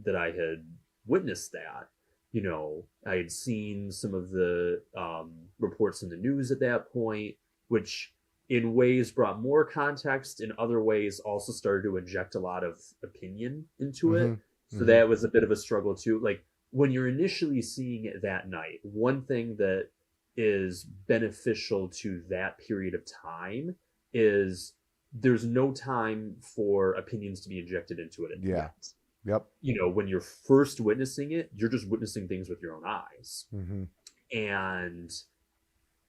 that I had witnessed that. I had seen some of the reports in the news at that point, which in ways brought more context, in other ways also started to inject a lot of opinion into it. So that was a bit of a struggle too. Like when you're initially seeing it that night, one thing that is beneficial to that period of time is there's no time for opinions to be injected into it. Yep. When you're first witnessing it, you're just witnessing things with your own eyes. And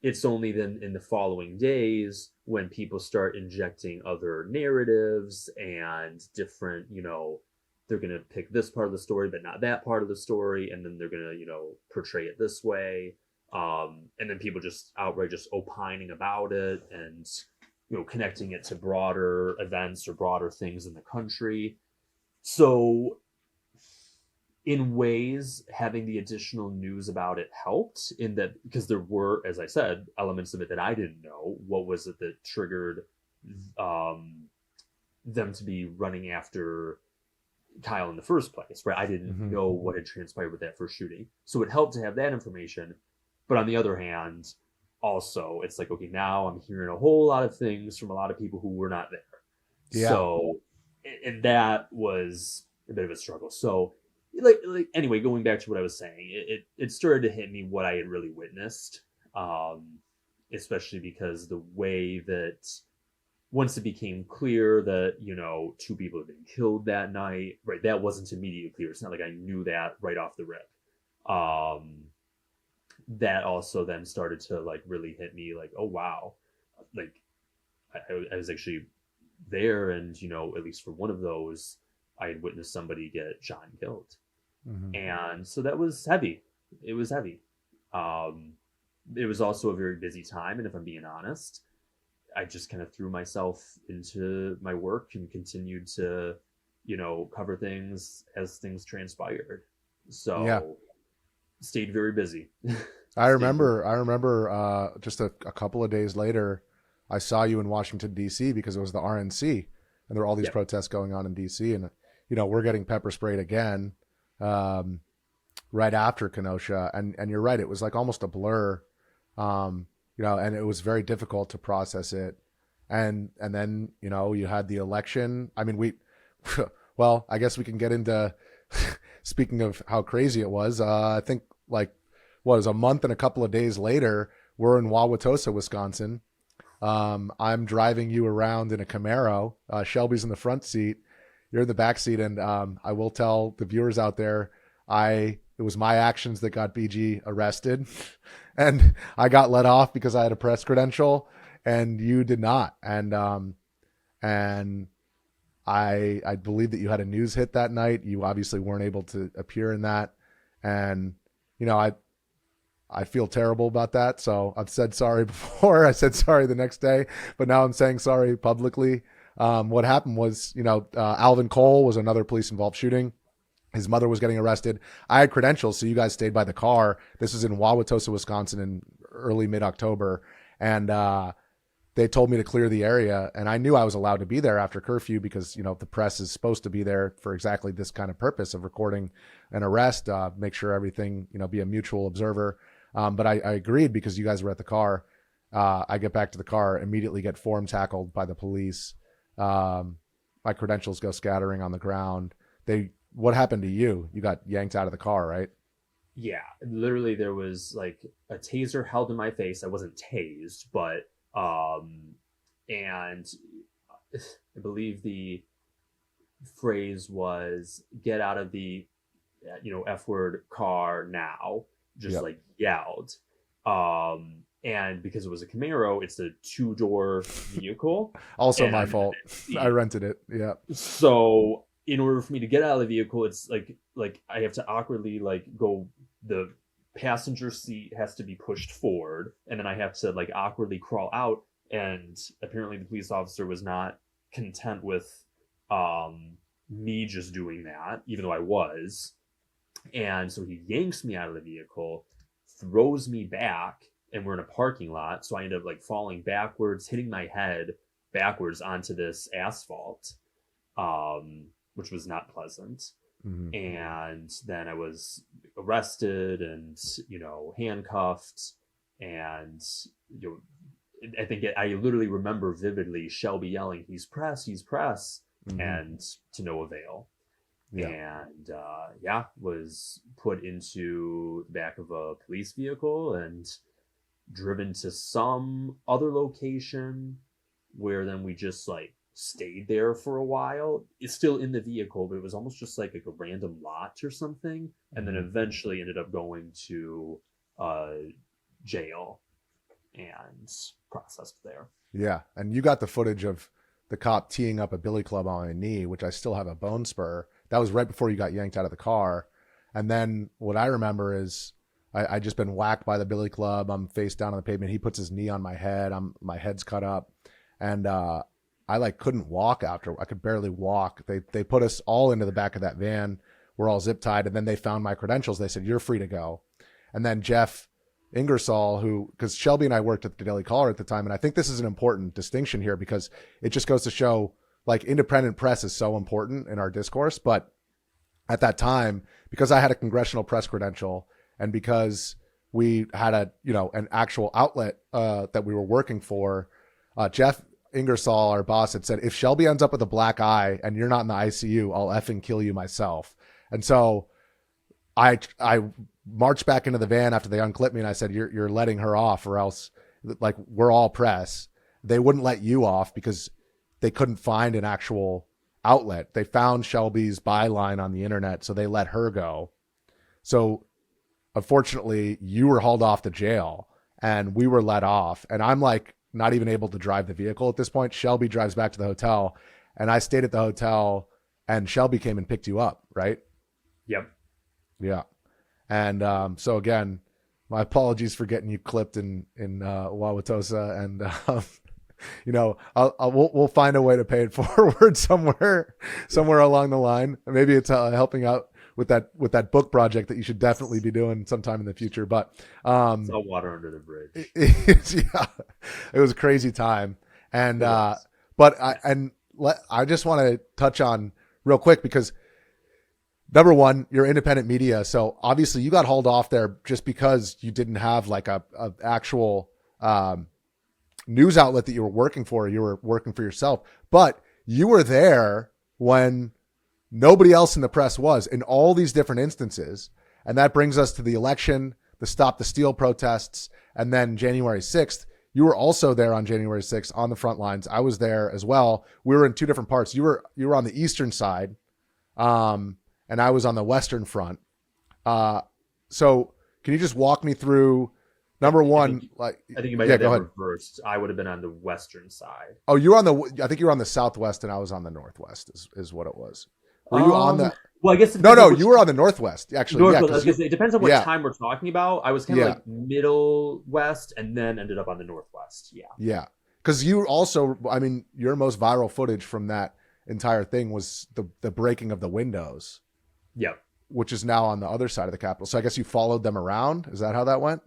it's only then in the following days when people start injecting other narratives and different, they're going to pick this part of the story, but not that part of the story. And then they're going to, portray it this way. And then people just outright just opining about it and, connecting it to broader events or broader things in the country. So in ways, having the additional news about it helped in that, because there were, as I said, elements of it that I didn't know. What was it that triggered them to be running after Kyle in the first place, right? I didn't know what had transpired with that first shooting. So it helped to have that information. But on the other hand, also, it's like, okay, now I'm hearing a whole lot of things from a lot of people who were not there. Yeah. So, and that was a bit of a struggle. So, anyway, going back to what I was saying, it started to hit me what I had really witnessed, especially because the way that once it became clear that, 2 people had been killed that night, right, that wasn't immediately clear. It's not like I knew that right off the rip. That also then started to like really hit me like, oh, wow. Like I was actually there, and, at least for one of those, I had witnessed somebody get shot and killed. And so that was heavy. It was heavy. It was also a very busy time. And if I'm being honest, I just kind of threw myself into my work and continued to, cover things as things transpired. So stayed very busy. I remember just a couple of days later, I saw you in Washington, D.C. because it was the RNC, and there were all these protests going on in D.C. And, we're getting pepper sprayed again right after Kenosha. And you're right. It was like almost a blur, and it was very difficult to process it. And then, you had the election. I mean, well, I guess we can get into speaking of how crazy it was. I think what was a month and a couple of days later, we're in Wauwatosa, Wisconsin. I'm driving you around in a Camaro. Shelby's in the front seat. You're in the back seat. And I will tell the viewers out there, it was my actions that got BG arrested. And I got let off because I had a press credential, and you did not. And I believe that you had a news hit that night. You obviously weren't able to appear in that. And, I feel terrible about that. So I've said sorry before. I said sorry the next day, but now I'm saying sorry publicly. What happened was, Alvin Cole was another police involved shooting. His mother was getting arrested. I had credentials, so you guys stayed by the car. This was in Wauwatosa, Wisconsin in early mid-October. And they told me to clear the area. And I knew I was allowed to be there after curfew because, the press is supposed to be there for exactly this kind of purpose of recording an arrest, make sure everything, be a mutual observer. But I agreed because you guys were at the car. I get back to the car, immediately get form tackled by the police. My credentials go scattering on the ground. What happened to you? You got yanked out of the car, right? Yeah, literally there was like a taser held in my face. I wasn't tased, but and I believe the phrase was "get out of the F word car now," just Yep. like yelled. And because it was a Camaro, it's a 2-door vehicle. Also and my I'm in the fault. back seat. I rented it. Yeah. So in order for me to get out of the vehicle, it's like I have to awkwardly like go. The passenger seat has to be pushed forward, and then I have to like awkwardly crawl out. And apparently, the police officer was not content with me just doing that, even though I was. And so he yanks me out of the vehicle, throws me back, and we're in a parking lot. So I end up like falling backwards, hitting my head backwards onto this asphalt, which was not pleasant. Mm-hmm. And then I was arrested and, handcuffed. And, I think I literally remember vividly Shelby yelling, "He's press, he's press," Mm-hmm. and to no avail. Yeah. And was put into the back of a police vehicle and driven to some other location where then we just like stayed there for a while. It's still in the vehicle, but it was almost just like a random lot or something, and then eventually ended up going to jail and processed there. Yeah. And you got the footage of the cop teeing up a billy club on my knee, which I still have a bone spur. That was right before you got yanked out of the car. And then what I remember is I just been whacked by the billy club. I'm face down on the pavement. He puts his knee on my head. My head's cut up. And I like couldn't walk after. I could barely walk. They put us all into the back of that van. We're all zip tied. And then they found my credentials. They said, "You're free to go." And then Jeff Ingersoll, because Shelby and I worked at the Daily Caller at the time. And I think this is an important distinction here because it just goes to show like independent press is so important in our discourse. But at that time, because I had a congressional press credential and because we had an actual outlet that we were working for, Jeff Ingersoll, our boss, had said, "If Shelby ends up with a black eye and you're not in the ICU, I'll effing kill you myself." And so I marched back into the van after they unclipped me and I said, you're letting her off or else like we're all press. They wouldn't let you off because they couldn't find an actual outlet. They found Shelby's byline on the internet, so they let her go. So unfortunately, you were hauled off to jail and we were let off. And I'm like not even able to drive the vehicle at this point. Shelby drives back to the hotel and I stayed at the hotel and Shelby came and picked you up, right? Yep. Yeah. And so again, my apologies for getting you clipped in Wauwatosa, and we'll find a way to pay it forward somewhere along the line. Maybe it's helping out with that book project that you should definitely be doing sometime in the future. But it's all water under the bridge. Yeah, it was a crazy time, and I just want to touch on real quick because. Number one, you're independent media. So obviously you got hauled off there just because you didn't have like a actual news outlet that you were working for. You were working for yourself, but you were there when nobody else in the press was in all these different instances. And that brings us to the election, the Stop the Steal protests. And then January 6th, you were also there on January 6th on the front lines. I was there as well. We were in two different parts. You were on the eastern side. And I was on the Western front. So can you just walk me through number one? I think you might have that reversed. I would have been on the Western side. Oh, I think you were on the Southwest and I was on the Northwest is what it was. Were you on the? Well, I guess no, you were on the Northwest actually. Northwest, it depends on what time we're talking about. I was kind of like middle West and then ended up on the Northwest. Yeah. Yeah. Because you also, your most viral footage from that entire thing was the breaking of the windows. Yep. Which is now on the other side of the Capitol. So I guess you followed them around. Is that how that went?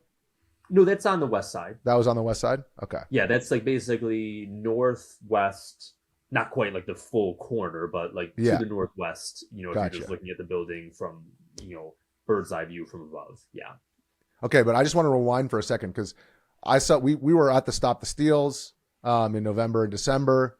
No, that's on the west side. That was on the west side? Okay. Yeah, that's like basically northwest, not quite like the full corner, but like to the northwest, if you're just looking at the building from, bird's eye view from above. Yeah. Okay, but I just want to rewind for a second because we were at the Stop the Steals in November and December.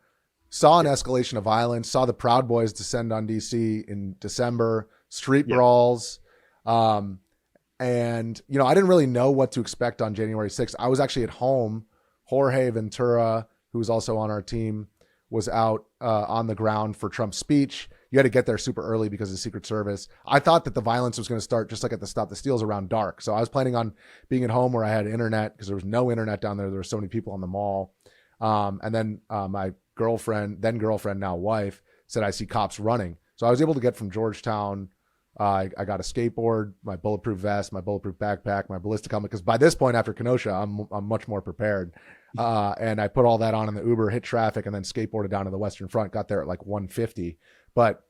Saw an escalation of violence. Saw the Proud Boys descend on DC in December. Street brawls. And, you know, I didn't really know what to expect on January 6th. I was actually at home. Jorge Ventura, who was also on our team, was out on the ground for Trump's speech. You had to get there super early because of the Secret Service. I thought that the violence was going to start just like at the Stop the Steals around dark. So I was planning on being at home where I had internet because there was no internet down there. There were so many people on the mall. And then my girlfriend, now wife, said, I see cops running. So I was able to get from Georgetown. I got a skateboard, my bulletproof vest, my bulletproof backpack, my ballistic helmet. Because by this point after Kenosha, I'm much more prepared. And I put all that on in the Uber, hit traffic, and then skateboarded down to the Western Front. Got there at like 1:50. But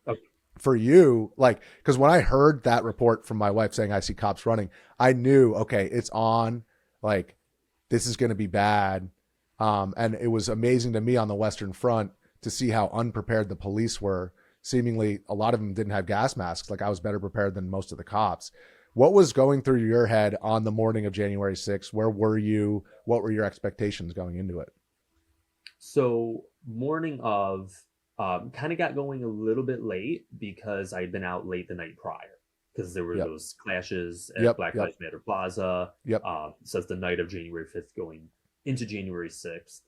for you, like, because when I heard that report from my wife saying I see cops running, I knew, okay, it's on. Like, this is going to be bad. And it was amazing to me on the Western Front to see how unprepared the police were. Seemingly, a lot of them didn't have gas masks. Like, I was better prepared than most of the cops. What was going through your head on the morning of January 6th? Where were you? What were your expectations going into it? So morning of, kind of got going a little bit late because I'd been out late the night prior because there were those clashes at Black Lives Matter Plaza. Says the night of January 5th going into January 6th.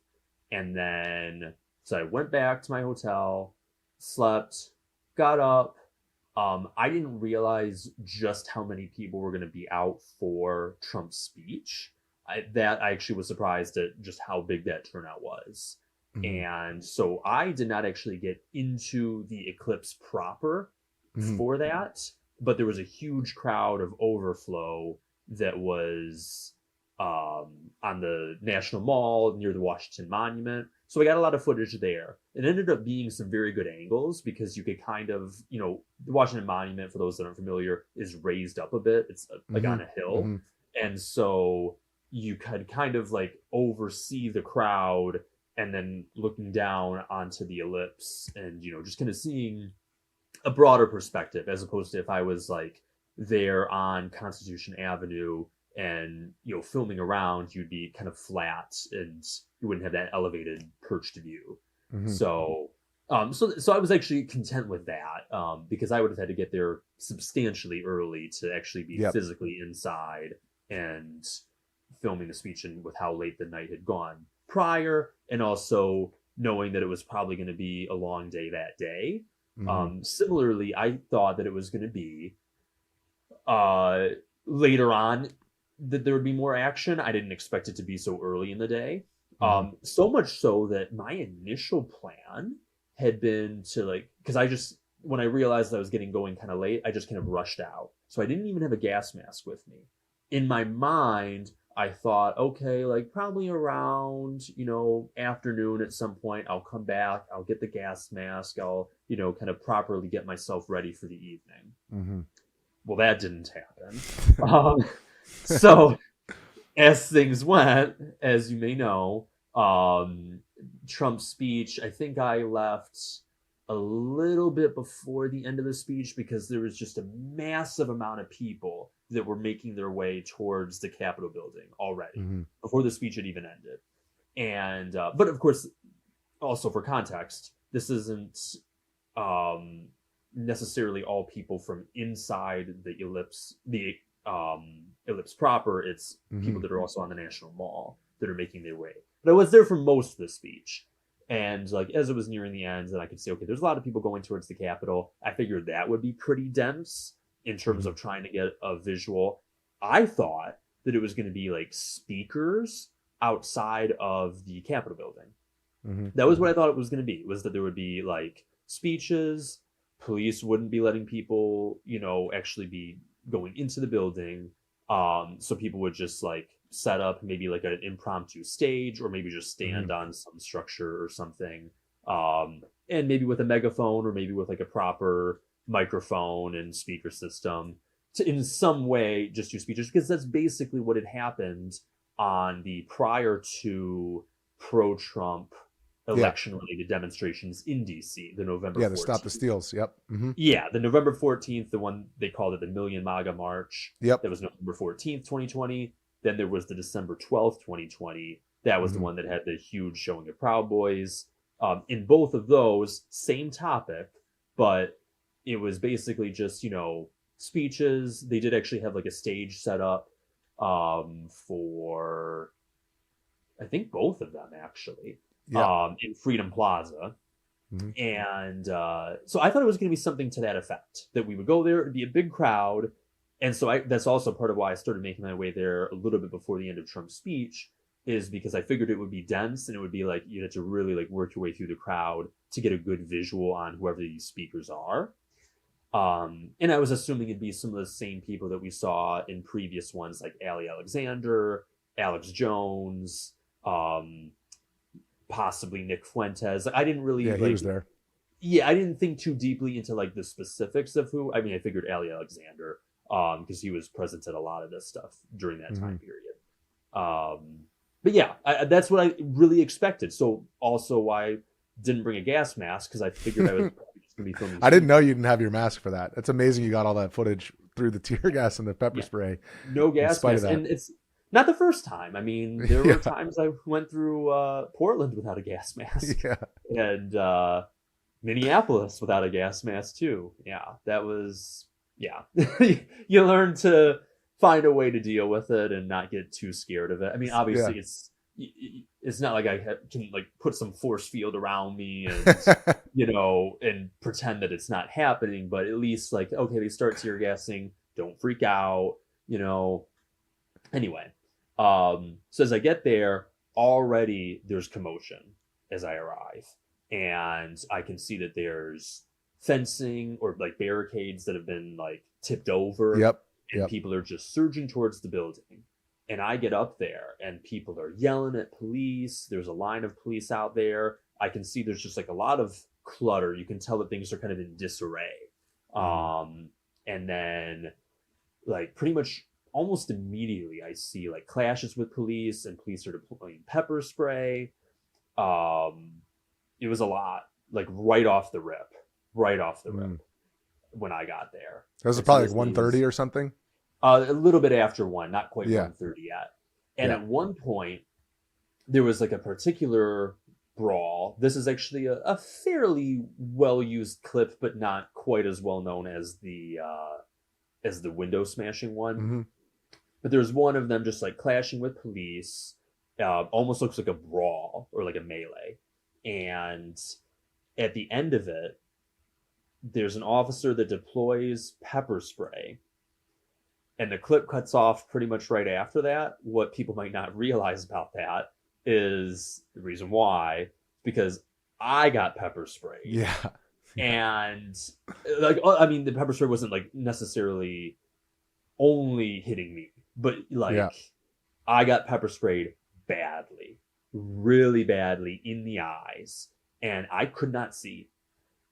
And then, so I went back to my hotel, slept, got up. I didn't realize just how many people were going to be out for Trump's speech. I actually was surprised at just how big that turnout was. And so I did not actually get into the eclipse proper for that, but there was a huge crowd of overflow that was on the National Mall near the Washington Monument. So I got a lot of footage there. It ended up being some very good angles because you could kind of, you know, the Washington Monument, for those that aren't familiar, is raised up a bit. It's like on a hill. And so you could kind of like oversee the crowd and then looking down onto the ellipse and, you know, just kind of seeing a broader perspective as opposed to if I was like there on Constitution Avenue and, you know, filming around, you'd be kind of flat and you wouldn't have that elevated perched view. So I was actually content with that because I would have had to get there substantially early to actually be physically inside and filming the speech and with how late the night had gone prior, and also knowing that it was probably going to be a long day that day. Similarly, I thought that it was going to be later on that there would be more action. I didn't expect it to be so early in the day. So much so that my initial plan had been to like, because when I realized I was getting going kind of late, I just kind of rushed out. So I didn't even have a gas mask with me. In my mind, I thought, okay, like probably around, you know, afternoon at some point, I'll come back, I'll get the gas mask, I'll, you know, kind of properly get myself ready for the evening. Well, that didn't happen. So as things went, as you may know, Trump's speech, I think I left a little bit before the end of the speech because there was just a massive amount of people that were making their way towards the Capitol building already before the speech had even ended. And, but of course, also for context, this isn't necessarily all people from inside the ellipse proper. It's people that are also on the National Mall that are making their way. But I was there for most of the speech. And like as it was nearing the end, and I could say, okay, there's a lot of people going towards the Capitol. I figured that would be pretty dense in terms of trying to get a visual. I thought that it was going to be like speakers outside of the Capitol building. That was what I thought it was going to be, was that there would be like speeches. Police wouldn't be letting people, you know, actually be going into the building. So people would just like set up maybe like an impromptu stage or maybe just stand on some structure or something. And maybe with a megaphone or maybe with like a proper microphone and speaker system to in some way just do speeches, because that's basically what had happened on the prior to pro-Trump election-related demonstrations in DC, the November 14th. The Stop the Steals, Yeah, the November 14th, the one they called it the Million MAGA March. That was November 14th, 2020. Then there was the December 12th, 2020. That was the one that had the huge showing of Proud Boys. In both of those, same topic, but it was basically just, speeches. They did actually have like a stage set up for, I think, both of them actually, in Freedom Plaza. And so I thought it was going to be something to that effect, that we would go there, it'd be a big crowd. And so that's also part of why I started making my way there a little bit before the end of Trump's speech, is because I figured it would be dense and it would be like you had to really like work your way through the crowd to get a good visual on whoever these speakers are. And I was assuming it'd be some of the same people that we saw in previous ones, like Ali Alexander, Alex Jones, possibly Nick Fuentes. I didn't really he was there. Yeah, I didn't think too deeply into like the specifics of who. I mean, I figured Ali Alexander, because he was present at a lot of this stuff during that time period. But yeah, that's what I really expected. So also why I didn't bring a gas mask, because I figured I was probably just going to be filming. I didn't know you didn't have your mask for that. It's amazing you got all that footage through the tear gas and the pepper spray. No gas mask. And it's not the first time. I mean, there were times I went through Portland without a gas mask. And Minneapolis without a gas mask too. Yeah, that was, you learn to find a way to deal with it and not get too scared of it. I mean, obviously it's not like I can like put some force field around me and, and pretend that it's not happening, but at least like, okay, they start tear gassing, don't freak out, Anyway, so as I get there, already there's commotion as I arrive, and I can see that there's fencing or like barricades that have been like tipped over. And people are just surging towards the building. And I get up there and people are yelling at police. There's a line of police out there. I can see there's just like a lot of clutter. You can tell that things are kind of in disarray. And then like pretty much almost immediately I see like clashes with police, and police are deploying pepper spray. It was a lot, like right off the rip when I got there. It was probably like 1:30 or something. A little bit after 1, not quite 1:30 yet. And at one point, there was like a particular brawl. This is actually a fairly well-used clip, but not quite as well known as the window smashing one. But there's one of them just like clashing with police. Almost looks like a brawl or like a melee. And at the end of it, there's an officer that deploys pepper spray, and the clip cuts off pretty much right after that. What people might not realize about that is the reason why, because I got pepper sprayed. And like, I mean, the pepper spray wasn't like necessarily only hitting me, but like I got pepper sprayed badly, really badly in the eyes, and I could not see.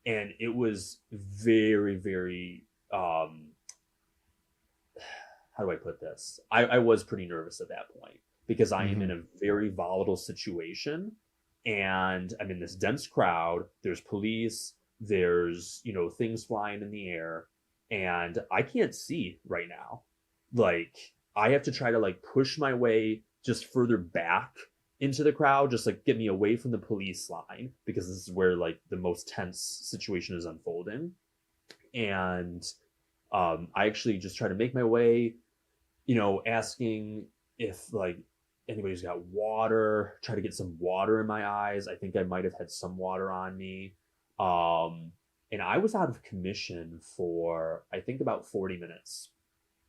And it was very, very, how do I put this? I was pretty nervous at that point, because I am in a very volatile situation, and I'm in this dense crowd. There's police, there's, things flying in the air, and I can't see right now. Like, I have to try to like push my way just further back into the crowd, just like get me away from the police line, because this is where like the most tense situation is unfolding. And I actually just try to make my way, asking if like anybody's got water, try to get some water in my eyes. I think I might have had some water on me. And I was out of commission for, I think, about 40 minutes.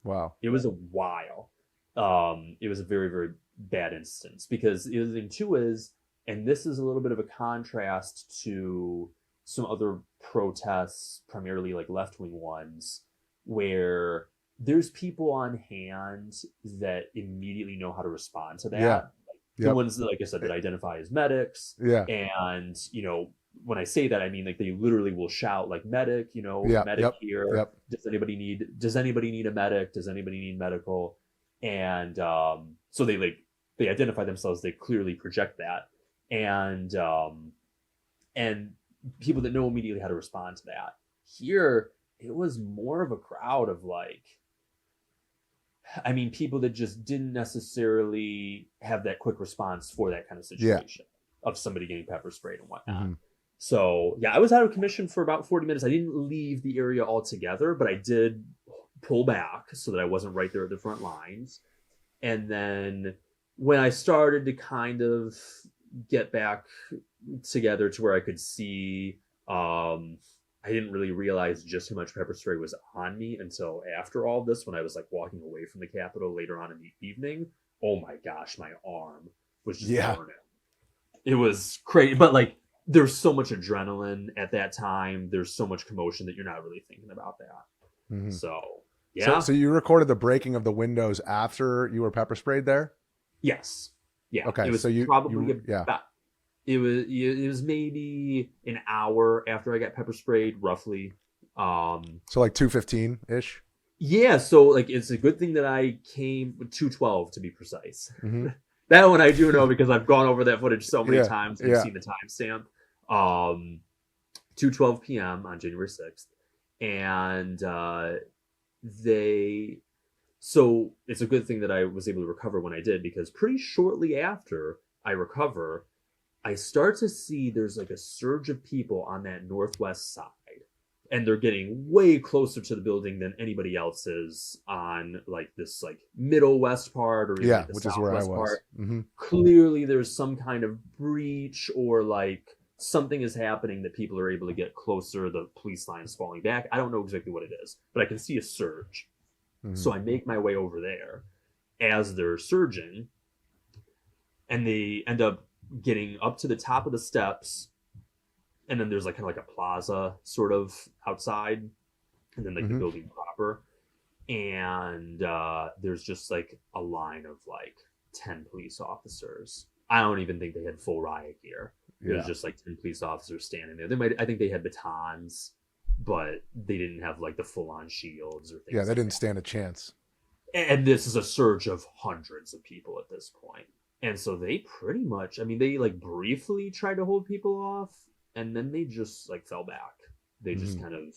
Wow. It was a while. It was a very, very bad instance, because the other thing too is, and this is a little bit of a contrast to some other protests, primarily like left-wing ones, where there's people on hand that immediately know how to respond to that. The ones that, like I said, that identify as medics. And, when I say that, I mean, like, they literally will shout like medic, medic here. Does anybody need a medic? Does anybody need medical? And so they identify themselves. They clearly project that. And people that know immediately how to respond to that. Here, it was more of a crowd of like, I mean, people that just didn't necessarily have that quick response for that kind of situation of somebody getting pepper sprayed and whatnot. Mm-hmm. So yeah, I was out of commission for about 40 minutes. I didn't leave the area altogether, but I did pull back so that I wasn't right there at the front lines. And then when I started to kind of get back together to where I could see, I didn't really realize just how much pepper spray was on me until after all this, when I was like walking away from the Capitol later on in the evening. Oh my gosh, my arm was just burning. It was crazy, but like there's so much adrenaline at that time. There's so much commotion that you're not really thinking about that. Mm-hmm. So yeah. So you recorded the breaking of the windows after you were pepper sprayed there? Yes. Yeah. Okay. It was so you probably yeah. about, it was maybe an hour after I got pepper sprayed, roughly. So like 2:15 ish. Yeah. So like it's a good thing that I came 2:12 to be precise. Mm-hmm. That one I do know because I've gone over that footage so many times and seen the timestamp. 2:12 p.m. on January 6th, and so it's a good thing that I was able to recover when I did, because pretty shortly after I recover, I start to see there's like a surge of people on that northwest side, and they're getting way closer to the building than anybody else is on like this like middle west part, or even like the which is where I was. Part. Mm-hmm. Clearly there's some kind of breach, or like something is happening that people are able to get closer. The police line is falling back. I don't know exactly what it is, but I can see a surge. Mm-hmm. So I make my way over there as they're surging, and they end up getting up to the top of the steps, and then there's like kind of like a plaza sort of outside, and then like the building proper, and there's just like a line of like 10 police officers. I don't even think they had full riot gear. It was just like 10 police officers standing there. I think they had batons, but they didn't have like the full-on shields or things. Yeah, they didn't stand a chance. And this is a surge of hundreds of people at this point. And so they pretty much, I mean, they like briefly tried to hold people off, and then they just like fell back. They just kind of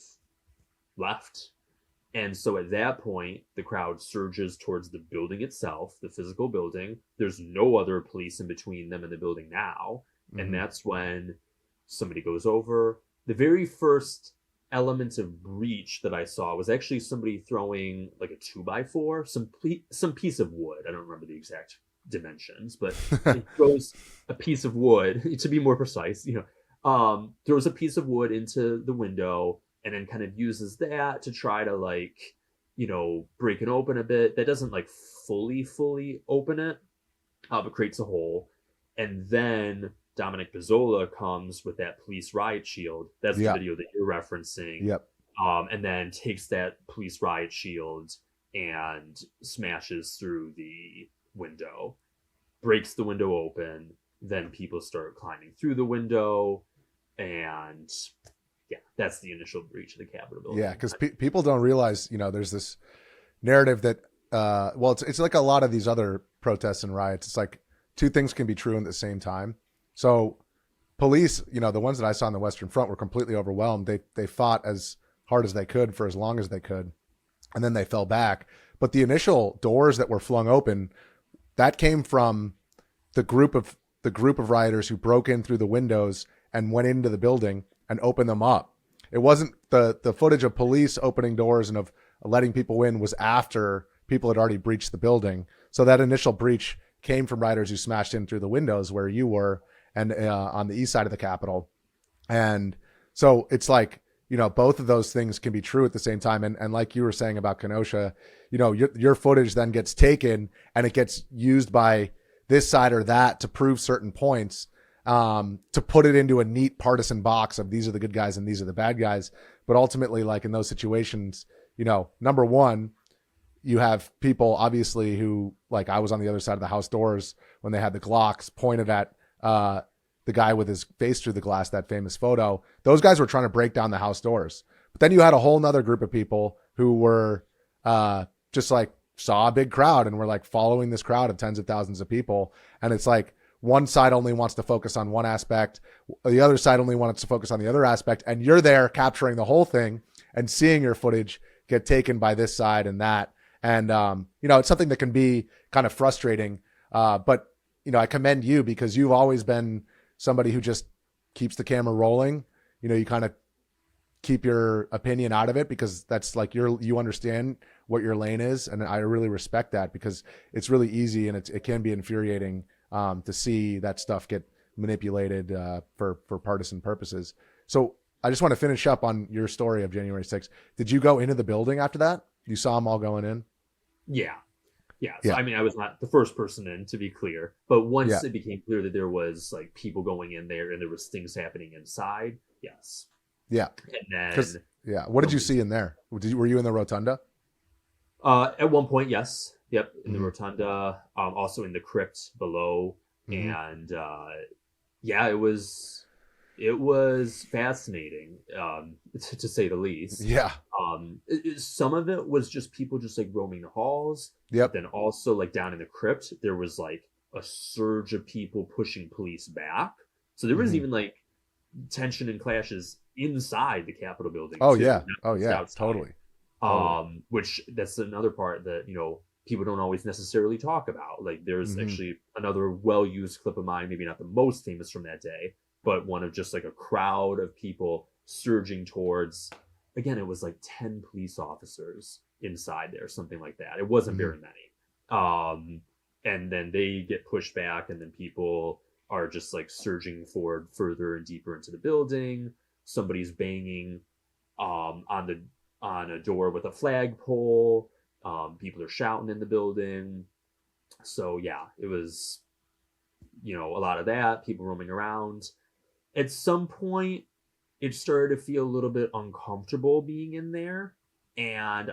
left. And so at that point, the crowd surges towards the building itself, the physical building. There's no other police in between them and the building now. And that's when somebody goes over. The very first element of breach that I saw was actually somebody throwing like a 2x4, some piece of wood. I don't remember the exact dimensions, but it throws a piece of wood, to be more precise, throws a piece of wood into the window, and then kind of uses that to try to like, break it open a bit. That doesn't like fully open it, but creates a hole. And then Dominic Pizzola comes with that police riot shield. That's the video that you're referencing. Yep. And then takes that police riot shield and smashes through the window, breaks the window open. Then people start climbing through the window, and that's the initial breach of the Capitol building. Yeah, because people don't realize, there's this narrative that, it's like a lot of these other protests and riots. It's like two things can be true at the same time. So police, the ones that I saw on the Western Front were completely overwhelmed. They fought as hard as they could for as long as they could, and then they fell back. But the initial doors that were flung open, that came from the group of rioters who broke in through the windows and went into the building and opened them up. It wasn't the footage of police opening doors and of letting people in was after people had already breached the building. So that initial breach came from rioters who smashed in through the windows where you were, and on the east side of the Capitol. And so it's like, both of those things can be true at the same time. And like you were saying about Kenosha, your footage then gets taken and it gets used by this side or that to prove certain points, to put it into a neat partisan box of these are the good guys and these are the bad guys. But ultimately, like in those situations, number one, you have people obviously who, like I was on the other side of the house doors when they had the Glocks pointed at the guy with his face through the glass, that famous photo. Those guys were trying to break down the house doors. But then you had a whole nother group of people who were just like saw a big crowd and were like following this crowd of tens of thousands of people. And it's like one side only wants to focus on one aspect. The other side only wants to focus on the other aspect. And you're there capturing the whole thing and seeing your footage get taken by this side and that. And, it's something that can be kind of frustrating. But, I commend you because you've always been somebody who just keeps the camera rolling. You kind of keep your opinion out of it because that's like you understand what your lane is. And I really respect that because it's really easy and it can be infuriating to see that stuff get manipulated for partisan purposes. So I just want to finish up on your story of January 6th. Did you go into the building after that? You saw them all going in? Yeah. So, I mean, I was not the first person in, to be clear, but once it became clear that there was like people going in there and there was things happening inside, yes. Yeah. And then, what did you see in there? Were you in the rotunda? At one point, yes. Yep, in the rotunda, also in the crypt below, and it was fascinating, to say the least. Yeah. Some of it was just people just like roaming the halls. Yep. Then also like down in the crypt, there was like a surge of people pushing police back. So there was even like tension and clashes inside the Capitol building. Oh too, yeah. outside. Totally. Which that's another part that people don't always necessarily talk about. Like there's actually another well-used clip of mine, maybe not the most famous from that day, but one of just like a crowd of people surging towards, again, it was like 10 police officers inside there, something like that. It wasn't very many. And then they get pushed back, and then people are just like surging forward further and deeper into the building. Somebody's banging on a door with a flagpole. People are shouting in the building. So yeah, it was, a lot of that, people roaming around. At some point, it started to feel a little bit uncomfortable being in there. And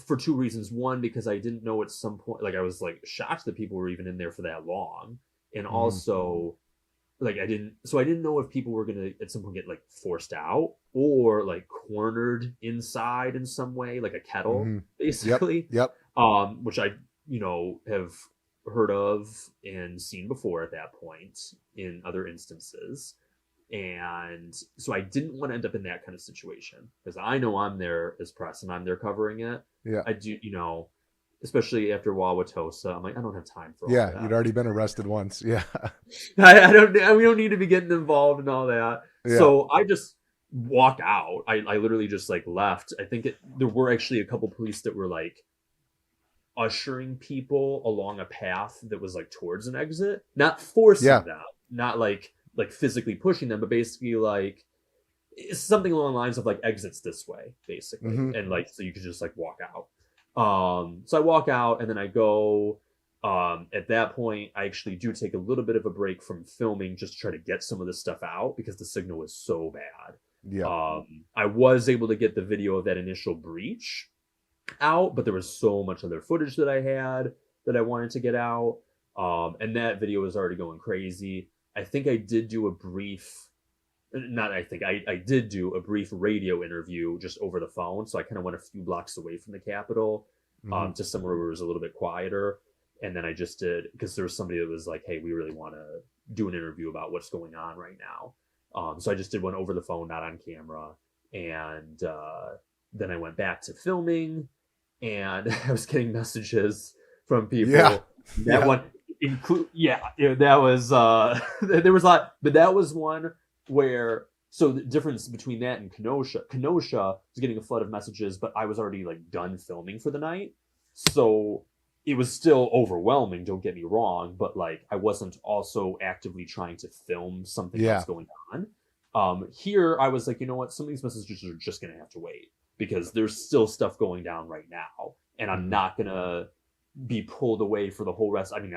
for two reasons. One, because I didn't know at some point, like I was like shocked that people were even in there for that long. And also, like I didn't know if people were going to at some point get like forced out or like cornered inside in some way, like a kettle, basically. Yep. Which I, have heard of and seen before at that point in other instances. And so I didn't want to end up in that kind of situation because I know I'm there as press and I'm there covering it. Yeah. I do, especially after Wauwatosa, I'm like, I don't have time for all that. You'd already been arrested once. Yeah. We don't need to be getting involved in all that. Yeah. So I just walked out. I literally just like left. I think there were actually a couple police that were like ushering people along a path that was like towards an exit, not forcing them, not like physically pushing them, but basically like it's something along the lines of like exits this way, basically. And like, so you could just like walk out. So I walk out and then I go, at that point, I actually do take a little bit of a break from filming just to try to get some of this stuff out because the signal was so bad. Yeah. I was able to get the video of that initial breach out, but there was so much other footage that I had that I wanted to get out. And that video was already going crazy. I think I did do a brief, I did do a brief radio interview just over the phone. So I kind of went a few blocks away from the Capitol, to somewhere where it was a little bit quieter. And then I just did, because there was somebody that was like, hey, we really want to do an interview about what's going on right now. So I just did one over the phone, not on camera. And then I went back to filming and I was getting messages from people. That one, that was there was a lot, but that was one where, so the difference between that and Kenosha was getting a flood of messages, but I was already like done filming for the night, so it was still overwhelming, don't get me wrong, but like I wasn't also actively trying to film something that's going on. Here I was like, you know what, some of these messages are just gonna have to wait because there's still stuff going down right now, and I'm not gonna be pulled away for the whole rest. I mean,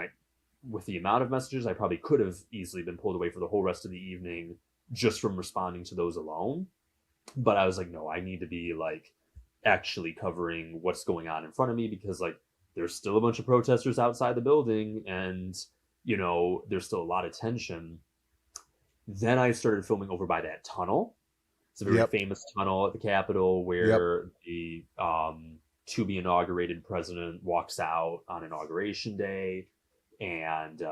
with the amount of messages, I probably could have easily been pulled away for the whole rest of the evening just from responding to those alone. But I was like, no, I need to be like actually covering what's going on in front of me because like there's still a bunch of protesters outside the building and, there's still a lot of tension. Then I started filming over by that tunnel. It's a very famous tunnel at the Capitol where the to be inaugurated president walks out on inauguration day. And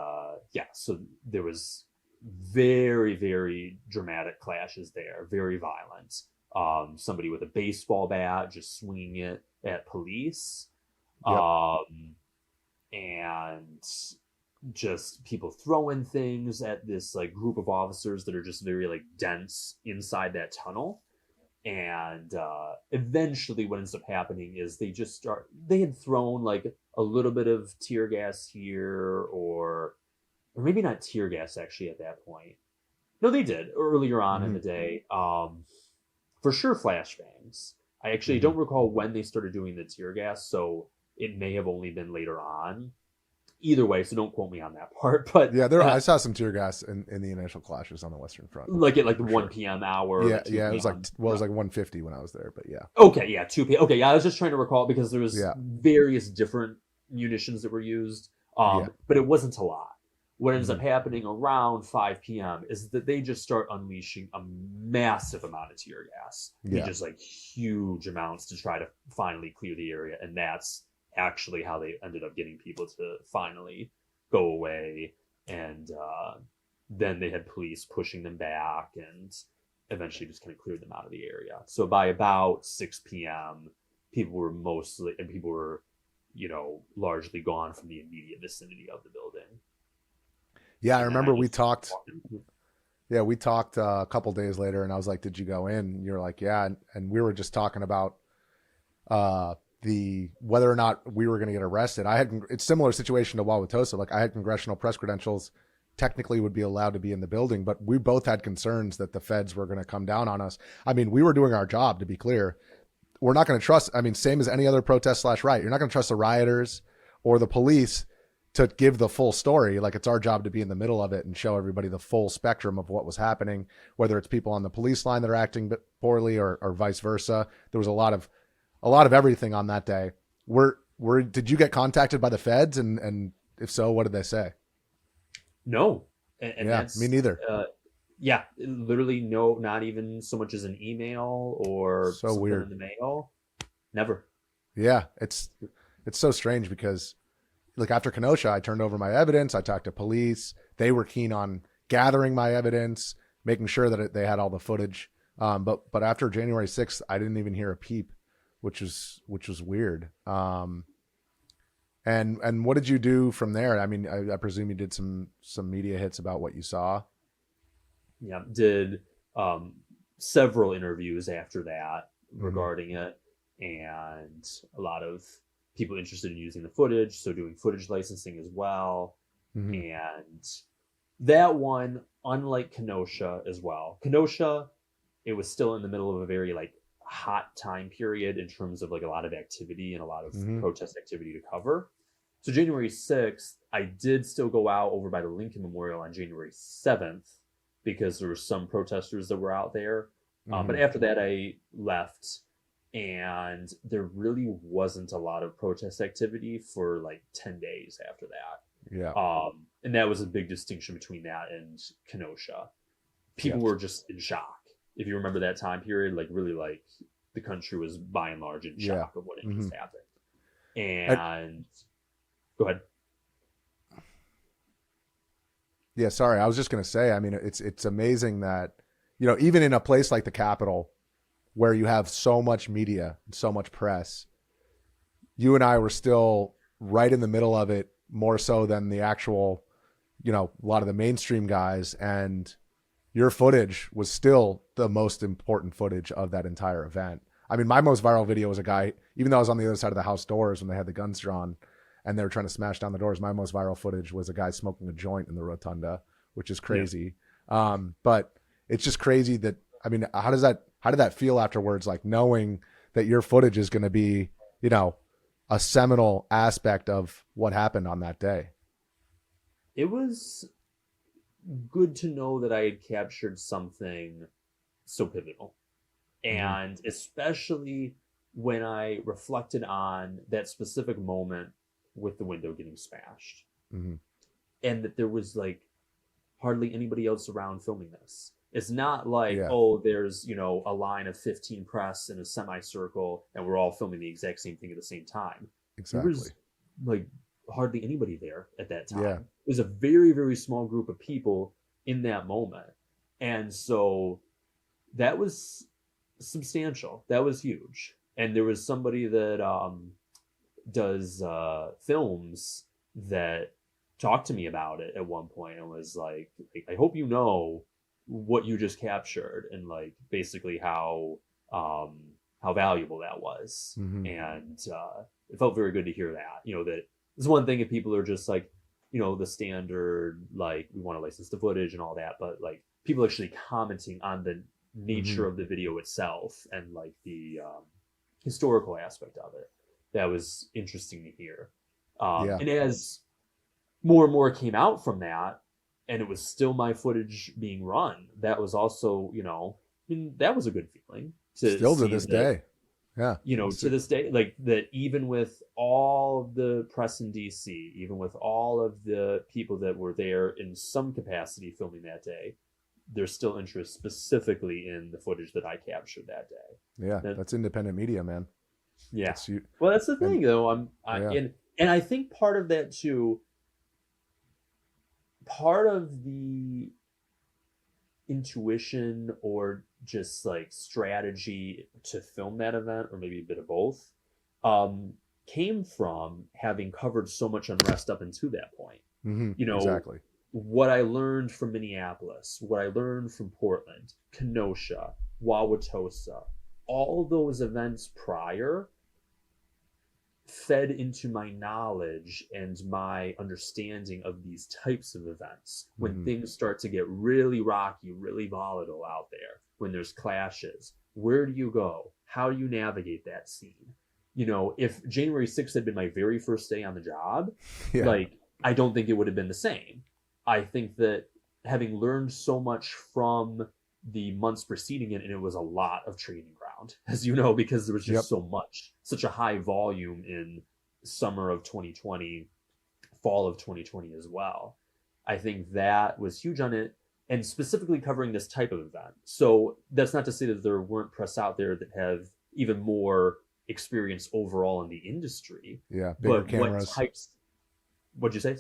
so there was very, very dramatic clashes there, very violent. Somebody with a baseball bat just swinging it at police. Yep. And just people throwing things at this like group of officers that are just very like dense inside that tunnel. And eventually what ends up happening is they had thrown like a little bit of tear gas here, or maybe not tear gas actually at that point. No, they did earlier on in the day. For sure flashbangs. I actually don't recall when they started doing the tear gas, so it may have only been later on. Either way, so don't quote me on that part. But yeah, I saw some tear gas in the initial clashes on the Western Front. Like at like the 1 p.m. hour. Yeah, yeah, it was like, well, it was like 1:50 when I was there, but yeah. Okay, yeah, 2 p.m. Okay, yeah, I was just trying to recall because there was various different munitions that were used, but it wasn't a lot. What ends up happening around 5 p.m. is that they just start unleashing a massive amount of tear gas. Just like huge amounts to try to finally clear the area, and that's actually how they ended up getting people to finally go away. And then they had police pushing them back and eventually just kind of cleared them out of the area. So by about 6 p.m., people were largely gone from the immediate vicinity of the building. Yeah, I remember we talked. Yeah, we talked a couple days later, and I was like, "Did you go in?" And you're like, "Yeah," and we were just talking about whether or not we were going to get arrested. It's a similar situation to Wauwatosa. Like I had congressional press credentials, technically would be allowed to be in the building, but we both had concerns that the feds were going to come down on us. I mean, we were doing our job, to be clear. We're not going to trust. I mean, same as any other protest / riot. You're not going to trust the rioters or the police to give the full story. Like it's our job to be in the middle of it and show everybody the full spectrum of what was happening, whether it's people on the police line that are acting poorly or vice versa. There was a lot of everything on that day. Did you get contacted by the feds? And if so, what did they say? No. And yeah, that's, me neither. Yeah, literally no, not even so much as an email or so something weird in the mail. Never. Yeah, it's so strange because like after Kenosha, I turned over my evidence. I talked to police. They were keen on gathering my evidence, making sure that they had all the footage. But after January 6th, I didn't even hear a peep, which was weird. And what did you do from there? I mean, I presume you did some media hits about what you saw. Yeah, did several interviews after that regarding it, and a lot of people interested in using the footage, so doing footage licensing as well. And that one, unlike Kenosha as well, Kenosha, it was still in the middle of a very like hot time period in terms of like a lot of activity and a lot of protest activity to cover. So January 6th, I did still go out over by the Lincoln Memorial on January 7th because there were some protesters that were out there. But after that, I left, and there really wasn't a lot of protest activity for like 10 days after that. Yeah. And that was a big distinction between that and Kenosha. People were just in shock. If you remember that time period, like really like the country was by and large in shock of what had just happened. And go ahead. Yeah, sorry. I was just going to say, I mean, it's amazing that, you know, even in a place like the Capitol where you have so much media and so much press, you and I were still right in the middle of it, more so than the actual, you know, a lot of the mainstream guys. And your footage was still the most important footage of that entire event. I mean, my most viral video was a guy, even though I was on the other side of the house doors when they had the guns drawn and they were trying to smash down the doors, my most viral footage was a guy smoking a joint in the rotunda, which is crazy. Yeah. But it's just crazy that, I mean, how did that feel afterwards? Like knowing that your footage is going to be, you know, a seminal aspect of what happened on that day. It was good to know that I had captured something so pivotal. And especially when I reflected on that specific moment with the window getting smashed, and that there was like hardly anybody else around filming this. It's not like, oh, there's, you know, a line of 15 press in a semicircle and we're all filming the exact same thing at the same time. Exactly. There was like hardly anybody there at that time. Yeah. It was a very, very small group of people in that moment. And so that was substantial. That was huge. And there was somebody that does films that talked to me about it at one point and was like, I hope you know what you just captured, and like basically how valuable that was. And it felt very good to hear that, that it's one thing if people are just like, the standard, like, we want to license the footage and all that, but like people actually commenting on the nature of the video itself and like the historical aspect of it, that was interesting to hear. And as more and more came out from that, and it was still my footage being run, that was also, that was a good feeling. Still to this day. Yeah. To this day, like that, even with all of the press in DC, even with all of the people that were there in some capacity filming that day, there's still interest specifically in the footage that I captured that day. Yeah. That's independent media, man. Yeah. Well, that's the thing, though. And I think part of that too, part of the intuition or just like strategy to film that event, or maybe a bit of both, came from having covered so much unrest up until that point. Exactly. What I learned from Minneapolis, what I learned from Portland, Kenosha, Wauwatosa, all those events prior fed into my knowledge and my understanding of these types of events. When things start to get really rocky, really volatile out there, when there's clashes, where do you go? How do you navigate that scene? If January 6th had been my very first day on the job, like, I don't think it would have been the same. I think that having learned so much from the months preceding it, and it was a lot of training ground, as you know, because there was just so much, such a high volume in summer of 2020, fall of 2020 as well. I think that was huge on it, and specifically covering this type of event. So that's not to say that there weren't press out there that have even more experience overall in the industry. Yeah, bigger cameras. What'd you say?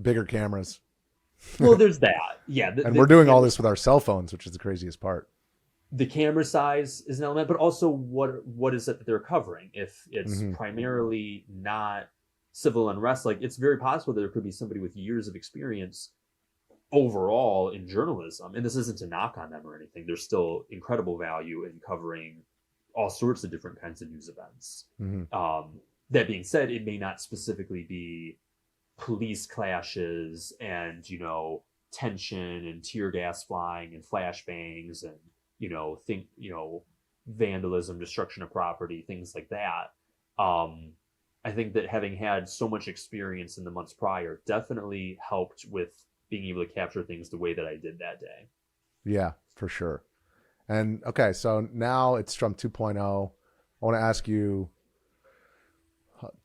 Bigger cameras. Well, there's that. Yeah. And we're doing all this with our cell phones, which is the craziest part. The camera size is an element, but also what is it that they're covering? If it's primarily not civil unrest, like, it's very possible that there could be somebody with years of experience overall in journalism. And this isn't to knock on them or anything. There's still incredible value in covering all sorts of different kinds of news events. That being said, it may not specifically be police clashes and, tension and tear gas flying and flashbangs and, vandalism, destruction of property, things like that. I think that having had so much experience in the months prior definitely helped with being able to capture things the way that I did that day. Yeah, for sure. And okay, so now it's Trump 2.0. I want to ask you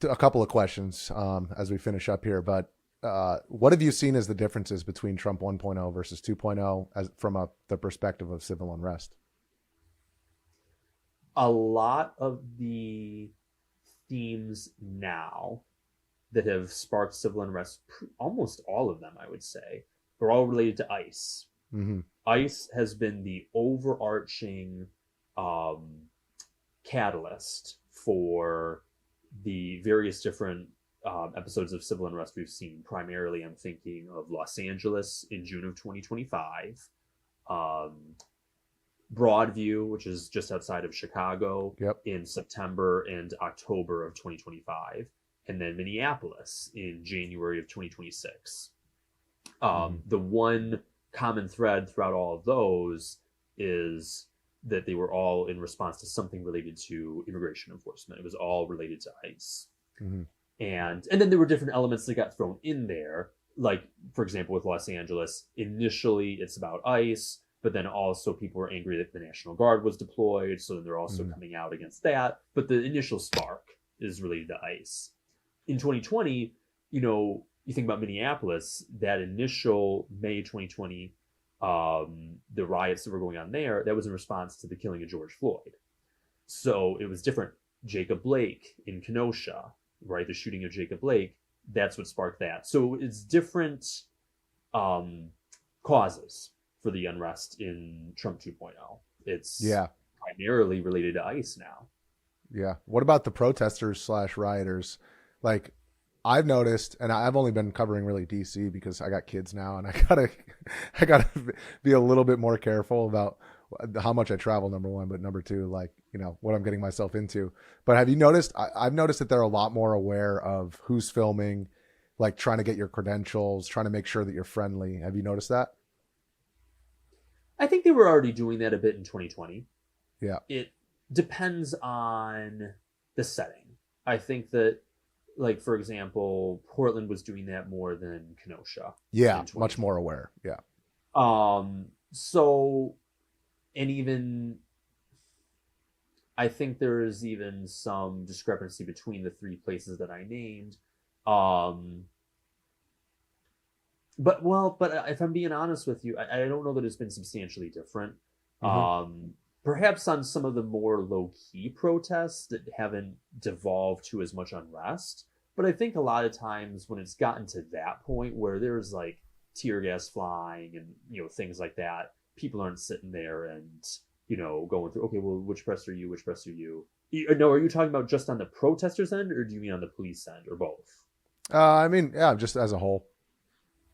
a couple of questions as we finish up here, but what have you seen as the differences between Trump 1.0 versus 2.0 as from the perspective of civil unrest? A lot of the themes now that have sparked civil unrest, almost all of them, I would say, are all related to ICE. ICE has been the overarching catalyst for the various different episodes of civil unrest we've seen. Primarily, I'm thinking of Los Angeles in June of 2025, Broadview, which is just outside of Chicago, in September and October of 2025, and then Minneapolis in January of 2026. The one common thread throughout all of those is that they were all in response to something related to immigration enforcement. It was all related to ICE. And then there were different elements that got thrown in there. Like, for example, with Los Angeles, initially it's about ICE, but then also people were angry that the National Guard was deployed. So then they're also coming out against that. But the initial spark is related to ICE. In 2020, you think about Minneapolis, that initial May 2020, the riots that were going on there, that was in response to the killing of George Floyd. So it was different. Jacob Blake in Kenosha, right? The shooting of Jacob Blake, that's what sparked that. So it's different causes for the unrest in Trump 2.0. It's primarily related to ICE now. Yeah. What about the protesters / rioters like I've noticed, and I've only been covering really DC because I got kids now, and I gotta be a little bit more careful about how much I travel. Number one, but number two, like, you know, what I'm getting myself into. But have you noticed? I've noticed that they're a lot more aware of who's filming, like trying to get your credentials, trying to make sure that you're friendly. Have you noticed that? I think they were already doing that a bit in 2020. Yeah. It depends on the setting. I think that, like, for example, Portland was doing that more than Kenosha. Yeah, much more aware. Yeah. So, and even, I think there is even some discrepancy between the three places that I named. But if I'm being honest with you, I don't know that it's been substantially different. Perhaps on some of the more low-key protests that haven't devolved to as much unrest. But I think a lot of times when it's gotten to that point where there's like tear gas flying and, you know, things like that, people aren't sitting there and, you know, going through, okay, well, which press are you? Which press are you? No, are you talking about just on the protesters' end, or do you mean on the police end, or both? I mean, yeah, just as a whole.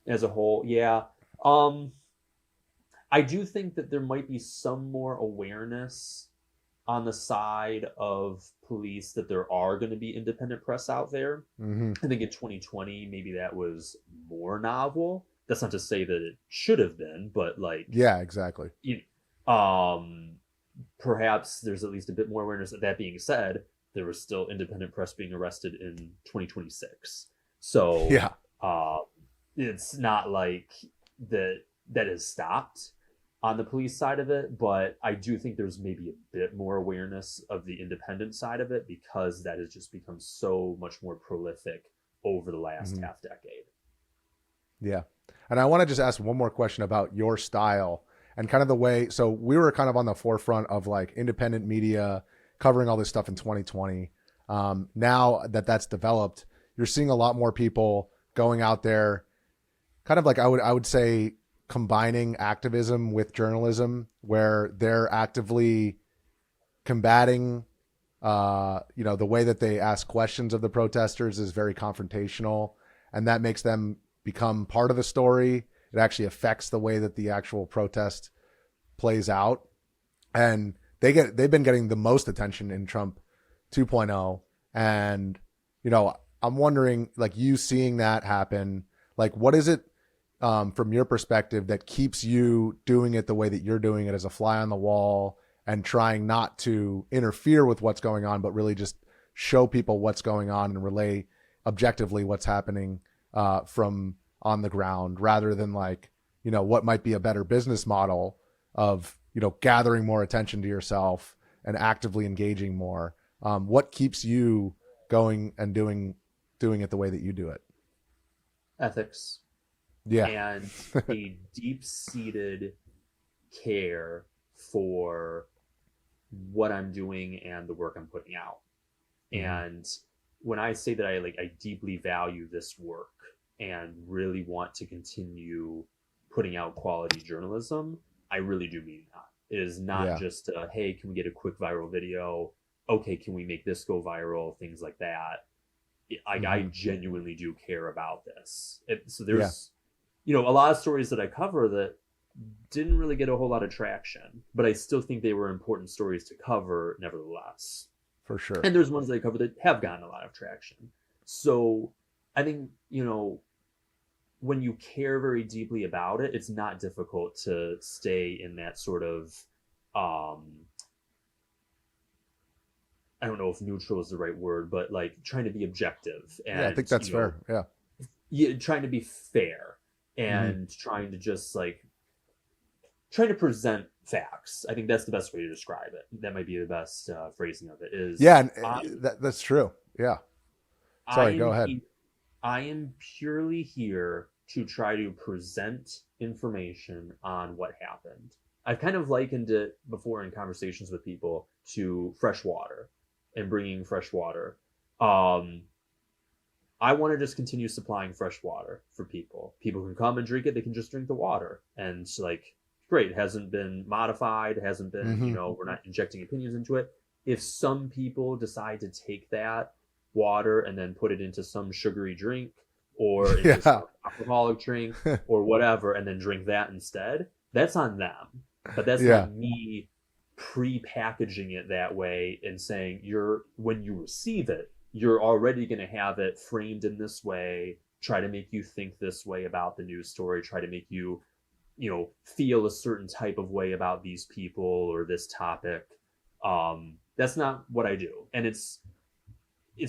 As a whole, yeah. I do think that there might be some more awareness on the side of police that there are going to be independent press out there. Mm-hmm. I think in 2020, maybe that was more novel. That's not to say that it should have been, but like, yeah, exactly. Perhaps there's at least a bit more awareness. That being said, there was still independent press being arrested in 2026. So yeah, it's not like that has stopped on the police side of it, but I do think there's maybe a bit more awareness of the independent side of it because that has just become so much more prolific over the last half decade. Yeah. And I want to just ask one more question about your style and kind of the way, so we were kind of on the forefront of like independent media covering all this stuff in 2020. Now that that's developed, you're seeing a lot more people going out there kind of like, I would say, combining activism with journalism, where they're actively combating, you know, the way that they ask questions of the protesters is very confrontational, and that makes them become part of the story. It actually affects the way that the actual protest plays out, and they've been getting the most attention in Trump 2.0. And, you know, I'm wondering, like, you seeing that happen, like, what is it from your perspective that keeps you doing it the way that you're doing it as a fly on the wall and trying not to interfere with what's going on, but really just show people what's going on and relay objectively what's happening from on the ground, rather than, like, you know, what might be a better business model of, you know, gathering more attention to yourself and actively engaging more? What keeps you going and doing it the way that you do it? Ethics. Yeah. And a deep-seated care for what I'm doing and the work I'm putting out. And when I say that I deeply value this work and really want to continue putting out quality journalism, I really do mean that. It is not just, hey, can we get a quick viral video? Okay, can we make this go viral? Things like that. I genuinely do care about this. So there's, you know, a lot of stories that I cover that didn't really get a whole lot of traction, but I still think they were important stories to cover nevertheless. For sure. And there's ones that I cover that have gotten a lot of traction. So I think, you know, when you care very deeply about it, it's not difficult to stay in that sort of, I don't know if neutral is the right word, but like trying to be objective. And, I think that's fair. Yeah, trying to be fair and trying to just like, trying to present facts. I think that's the best way to describe it. That might be the best phrasing of it is. Yeah, that's true. Yeah. Sorry, go ahead. I am purely here to try to present information on what happened. I've kind of likened it before in conversations with people to fresh water and bringing fresh water. I want to just continue supplying fresh water for people. People can come and drink it. They can just drink the water. And it's like, great, it hasn't been modified, it hasn't been, you know, we're not injecting opinions into it. If some people decide to take that water and then put it into some sugary drink or into some alcoholic drink or whatever, and then drink that instead, that's on them. But that's not me pre-packaging it that way and saying when you receive it, you're already going to have it framed in this way, try to make you think this way about the news story, try to make you, feel a certain type of way about these people or this topic. That's not what I do. And it's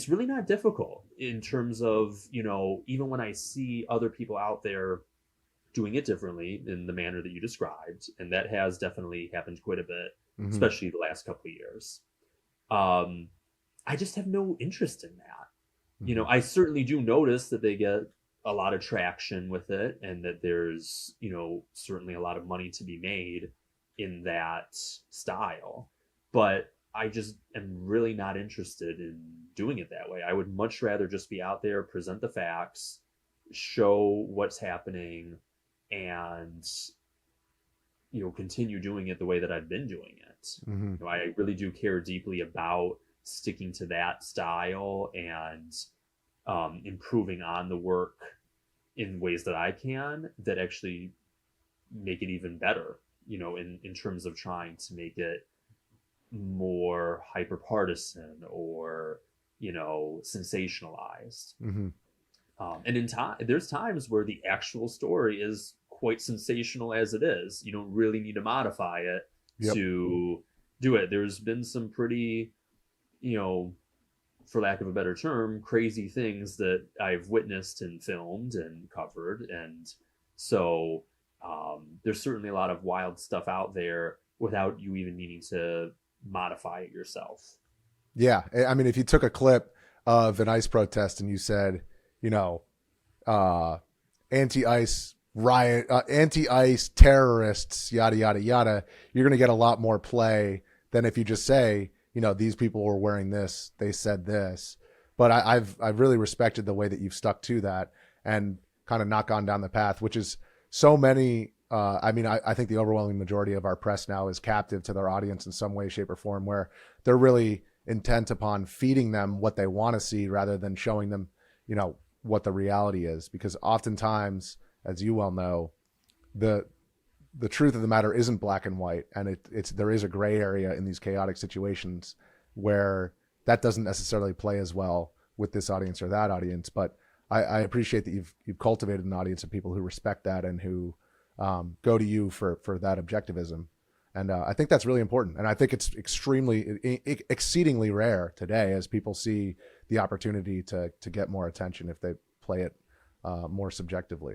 really not difficult in terms of, even when I see other people out there doing it differently in the manner that you described, and that has definitely happened quite a bit, especially the last couple of years. I just have no interest in that. I certainly do notice that they get a lot of traction with it, and that there's, certainly a lot of money to be made in that style. But I just am really not interested in doing it that way. I would much rather just be out there, present the facts, show what's happening, and continue doing it the way that I've been doing it. I really do care deeply about sticking to that style and improving on the work in ways that I can that actually make it even better, in terms of trying to make it more hyper partisan or sensationalized. And there's times where the actual story is quite sensational as it is. You don't really need to modify it to do it. There's been some pretty, for lack of a better term, crazy things that I've witnessed and filmed and covered. And so there's certainly a lot of wild stuff out there without you even needing to modify it yourself. Yeah. I mean, if you took a clip of an ICE protest and you said, anti-ICE riot, anti-ICE terrorists, yada, yada, yada, you're going to get a lot more play than if you just say, these people were wearing this, they said this. But I've really respected the way that you've stuck to that and kind of not gone down the path, which is so many. I think the overwhelming majority of our press now is captive to their audience in some way, shape, or form, where they're really intent upon feeding them what they want to see rather than showing them, what the reality is. Because oftentimes, as you well know, the truth of the matter isn't black and white, and there is a gray area in these chaotic situations where that doesn't necessarily play as well with this audience or that audience. But I appreciate that you've cultivated an audience of people who respect that and who go to you for that objectivism. And I think that's really important. And I think it's exceedingly rare today as people see the opportunity to get more attention if they play it more subjectively.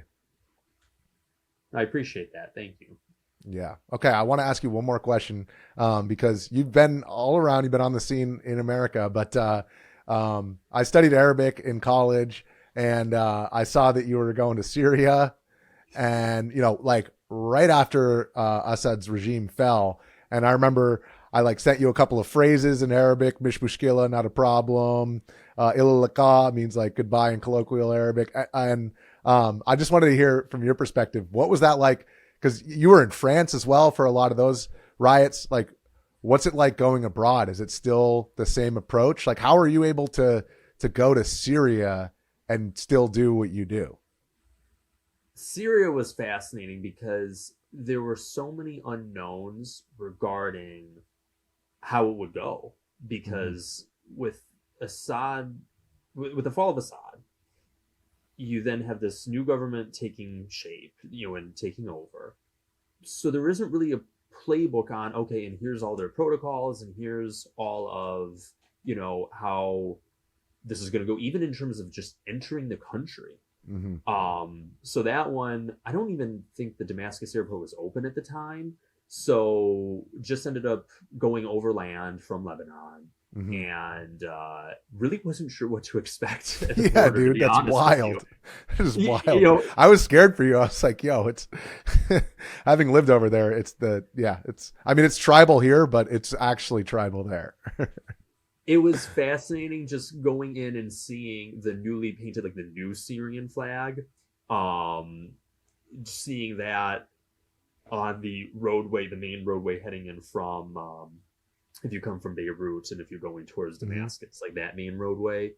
I appreciate that. Thank you. Yeah. Okay. I want to ask you one more question because you've been all around. You've been on the scene in America, but I studied Arabic in college, and I saw that you were going to Syria, and right after Assad's regime fell. And I remember I sent you a couple of phrases in Arabic. Mish mushkila, not a problem. Ila liqa means goodbye in colloquial Arabic. And I just wanted to hear from your perspective, what was that like? Because you were in France as well for a lot of those riots. What's it like going abroad? Is it still the same approach? How are you able to go to Syria and still do what you do? Syria was fascinating because there were so many unknowns regarding how it would go. Because with Assad, with the fall of Assad, you then have this new government taking shape, and taking over. So there isn't really a playbook on, okay, and here's all their protocols, and here's all of, how this is going to go, even in terms of just entering the country. So that one, I don't even think the Damascus airport was open at the time. So just ended up going overland from Lebanon. And really wasn't sure what to expect. Yeah, dude, that's wild. It is wild. I was scared for you. I was like, yo, it's having lived over there. It's tribal here, but it's actually tribal there. It was fascinating just going in and seeing the newly painted, the new Syrian flag. Seeing that on the roadway, the main roadway heading in from, if you come from Beirut and if you're going towards Damascus, that main roadway,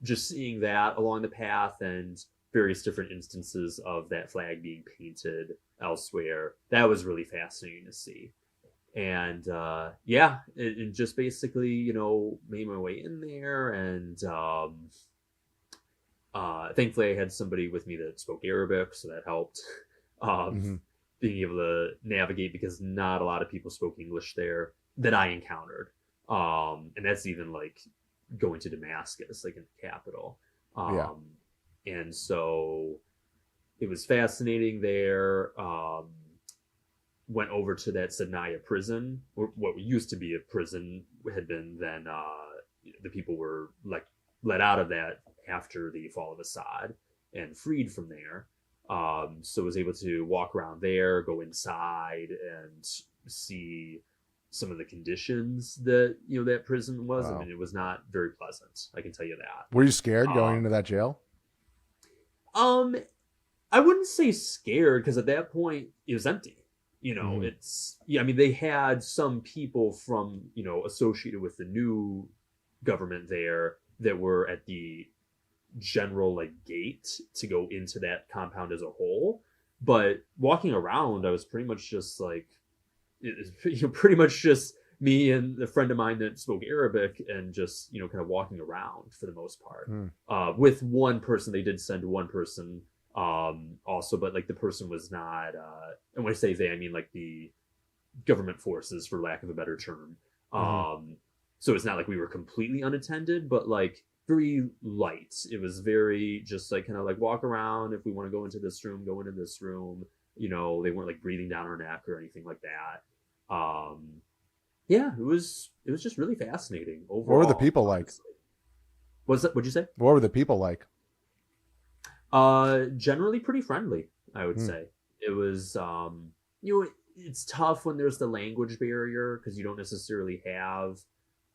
Just seeing that along the path and various different instances of that flag being painted elsewhere, that was really fascinating to see. And yeah, it just basically, made my way in there. And thankfully I had somebody with me that spoke Arabic, so that helped. Being able to navigate, because not a lot of people spoke English there that I encountered. And that's even like going to Damascus, like in the capital. And so it was fascinating there. Went over to that Sanaya prison, or what used to be a prison, had been then the people were like let out of that after the fall of Assad and freed from there. So I was able to walk around there, go inside, and see some of the conditions that that prison was. Wow. I mean, it was not very pleasant, I can tell you that. Were you scared going into that jail? I wouldn't say scared, because at that point it was empty. It's I mean, they had some people from associated with the new government there that were at the general like gate to go into that compound as a whole. But walking around, I was pretty much just like, pretty much just me and a friend of mine that spoke Arabic, and just kind of walking around for the most part. With one person, they did send one person also, but like the person was not and when I say they, I mean like the government forces, for lack of a better term. So it's not like we were completely unattended, but like very light. It was very just like kind of like walk around. If we want to go into this room, go into this room. They weren't like breathing down our neck or anything like that. Yeah, it was just really fascinating overall. What were the people like? What'd you say? What were the people like? Generally pretty friendly, I would say. It was it's tough when there's the language barrier, because you don't necessarily have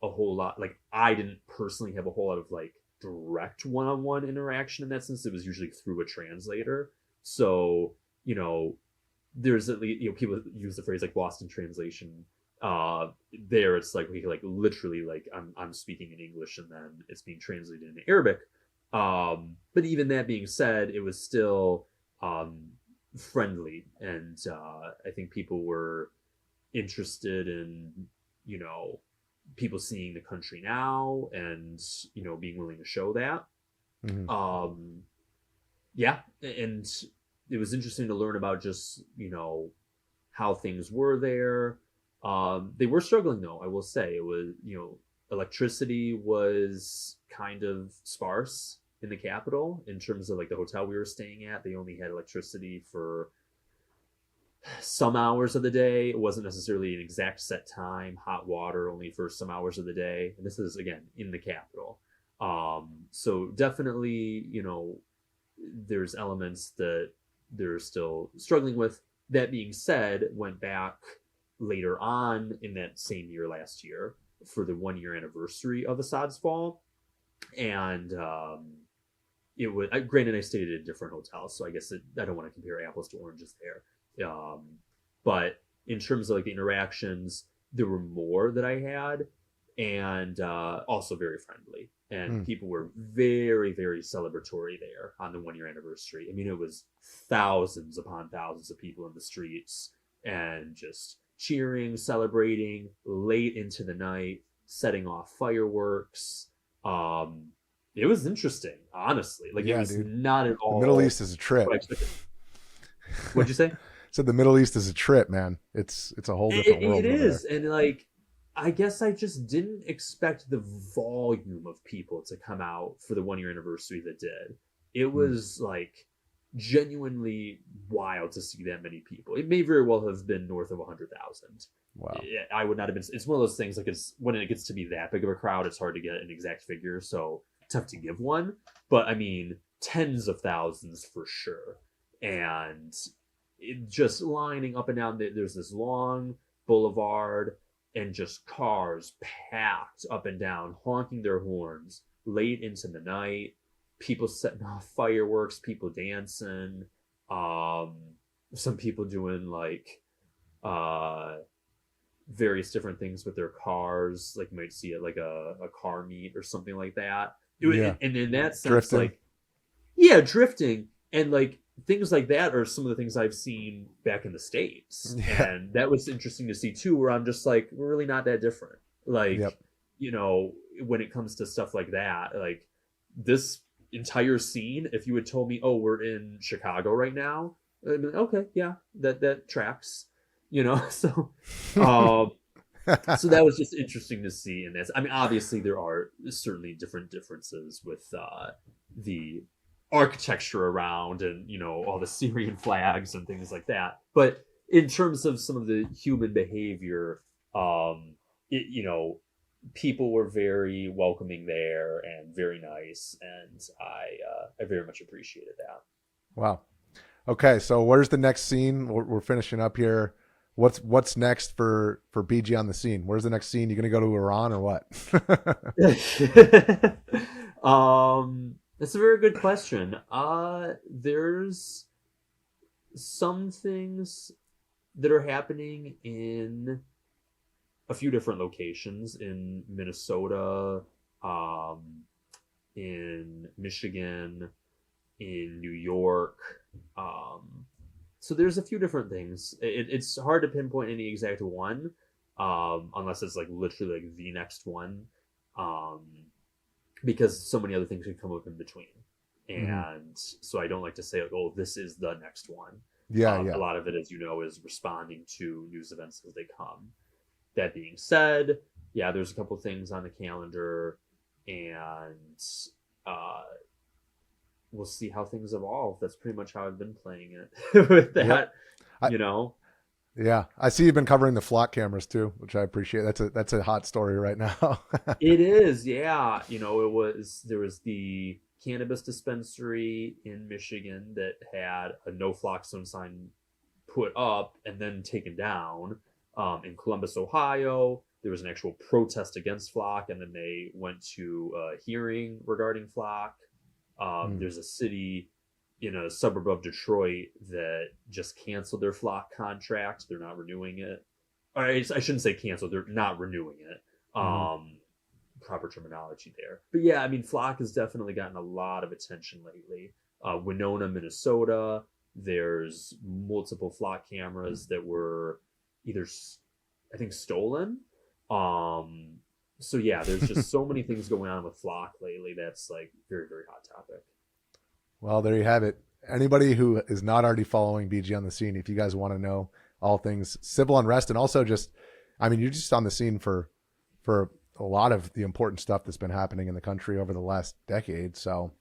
a whole lot. Like, I didn't personally have a whole lot of like direct one-on-one interaction in that sense. It was usually through a translator. So there's at least people use the phrase like lost in translation. There it's like we like literally like I'm speaking in English and then it's being translated into Arabic. But even that being said, it was still friendly, and I think people were interested in people seeing the country now, and being willing to show that. Yeah, and it was interesting to learn about just how things were there. They were struggling, though, I will say. It was electricity was kind of sparse in the capital. In terms of like the hotel we were staying at, they only had electricity for some hours of the day. It wasn't necessarily an exact set time. Hot water only for some hours of the day. And this is again in the capital. So definitely, there's elements that they're still struggling with. That being said, went back later on in that same year, last year, for the 1-year anniversary of Assad's fall. And it was, granted, I stayed at a different hotel, so I guess I don't want to compare apples to oranges there. But in terms of like the interactions, there were more that I had, and also very friendly. And people were very, very celebratory there on the 1-year anniversary. I mean, it was thousands upon thousands of people in the streets, and just cheering, celebrating late into the night, setting off fireworks. It was interesting, honestly. Like, it was not at all. The Middle East is a trip. What'd you say? So the Middle East is a trip, man. It's a whole different world. It is, and like, I guess I just didn't expect the volume of people to come out for the 1-year anniversary that did. It was like genuinely wild to see that many people. It may very well have been north of 100,000. Wow. I would not have been. It's one of those things, like, it's when it gets to be that big of a crowd, it's hard to get an exact figure, so tough to give one. But I mean, tens of thousands for sure. And it just lining up and down. There's this long boulevard, and just cars packed up and down, honking their horns late into the night. People setting off fireworks, people dancing, some people doing like various different things with their cars. Like, you might see it like a car meet or something like that. Yeah. And in that sense, Drifting. like, yeah, drifting and like things like that are some of the things I've seen back in the States. Yeah. And that was interesting to see too, where I'm just like, we're really not that different. Like, Yep. you know, when it comes to stuff like that, like this entire scene, if you had told me, oh, we're in Chicago right now, I'd be like, okay, yeah, that tracks, you know. So so that was just interesting to see in this. I mean, obviously there are certainly differences with the architecture around and, you know, all the Syrian flags and things like that. But in terms of some of the human behavior, you know, people were very welcoming there and very nice, and I very much appreciated that. Wow. Okay, so where's the next scene? We're finishing up here. What's next for BG on the scene? Where's the next scene? You gonna go to Iran or what? That's a very good question. There's some things that are happening in a few different locations in Minnesota, in Michigan, in New York. So there's a few different things. It's hard to pinpoint any exact one, unless it's like literally like the next one, because so many other things could come up in between. And so I don't like to say, like, oh, this is the next one. Yeah. A lot of it, as you know, is responding to news events as they come. That being said, yeah, there's a couple things on the calendar, and we'll see how things evolve. That's pretty much how I've been playing it with that, Yep. you know. Yeah, I see you've been covering the flock cameras too, which I appreciate. That's a hot story right now. It is, yeah. You know, there was the cannabis dispensary in Michigan that had a no flock zone sign put up and then taken down. In Columbus, Ohio, there was an actual protest against flock, and then they went to a hearing regarding flock. There's a city in a suburb of Detroit that just canceled their flock contract. They're not renewing it. Or I shouldn't say canceled. They're not renewing it. Proper terminology there. But yeah, I mean, flock has definitely gotten a lot of attention lately. Winona, Minnesota, there's multiple flock cameras that were either, I think, stolen. So yeah, there's just so many things going on with flock lately. That's like very, very hot topic. Well, there you have it. Anybody who is not already following BG on the scene, if you guys want to know all things civil unrest, and also just, I mean, you're just on the scene for a lot of the important stuff that's been happening in the country over the last decade. So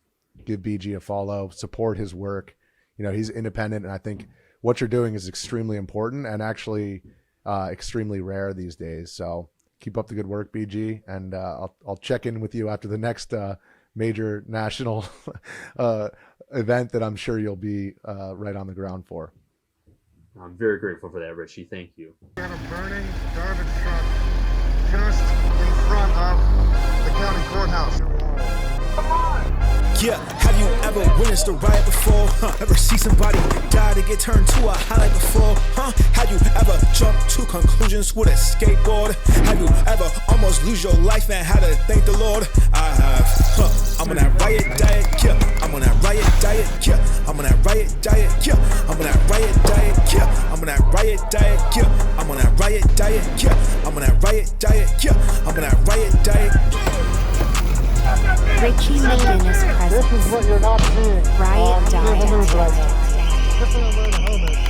give BG a follow, support his work. You know, he's independent, and I think what you're doing is extremely important and actually extremely rare these days. So keep up the good work, BG, and I'll check in with you after the next major national event that I'm sure you'll be right on the ground for. I'm very grateful for that, Richie. Thank you. Got a burning garbage truck just in front of the county courthouse. Yeah, have you ever witnessed a riot before? Ever see somebody die to get turned to a highlight before? Have you ever jumped to conclusions with a skateboard? Have you ever almost lose your life and had to thank the Lord? I have. I'm on that riot diet, yeah. I'm on that riot diet, yeah. I'm on that riot diet, yeah. I'm on that riot diet, yeah. I'm on that riot diet, yeah. I'm on that riot diet, yeah. I'm on that riot diet, yeah. I'm on that riot diet. Richie McGinniss This presents is what you're not seeing. Riot on Diet. the news right now.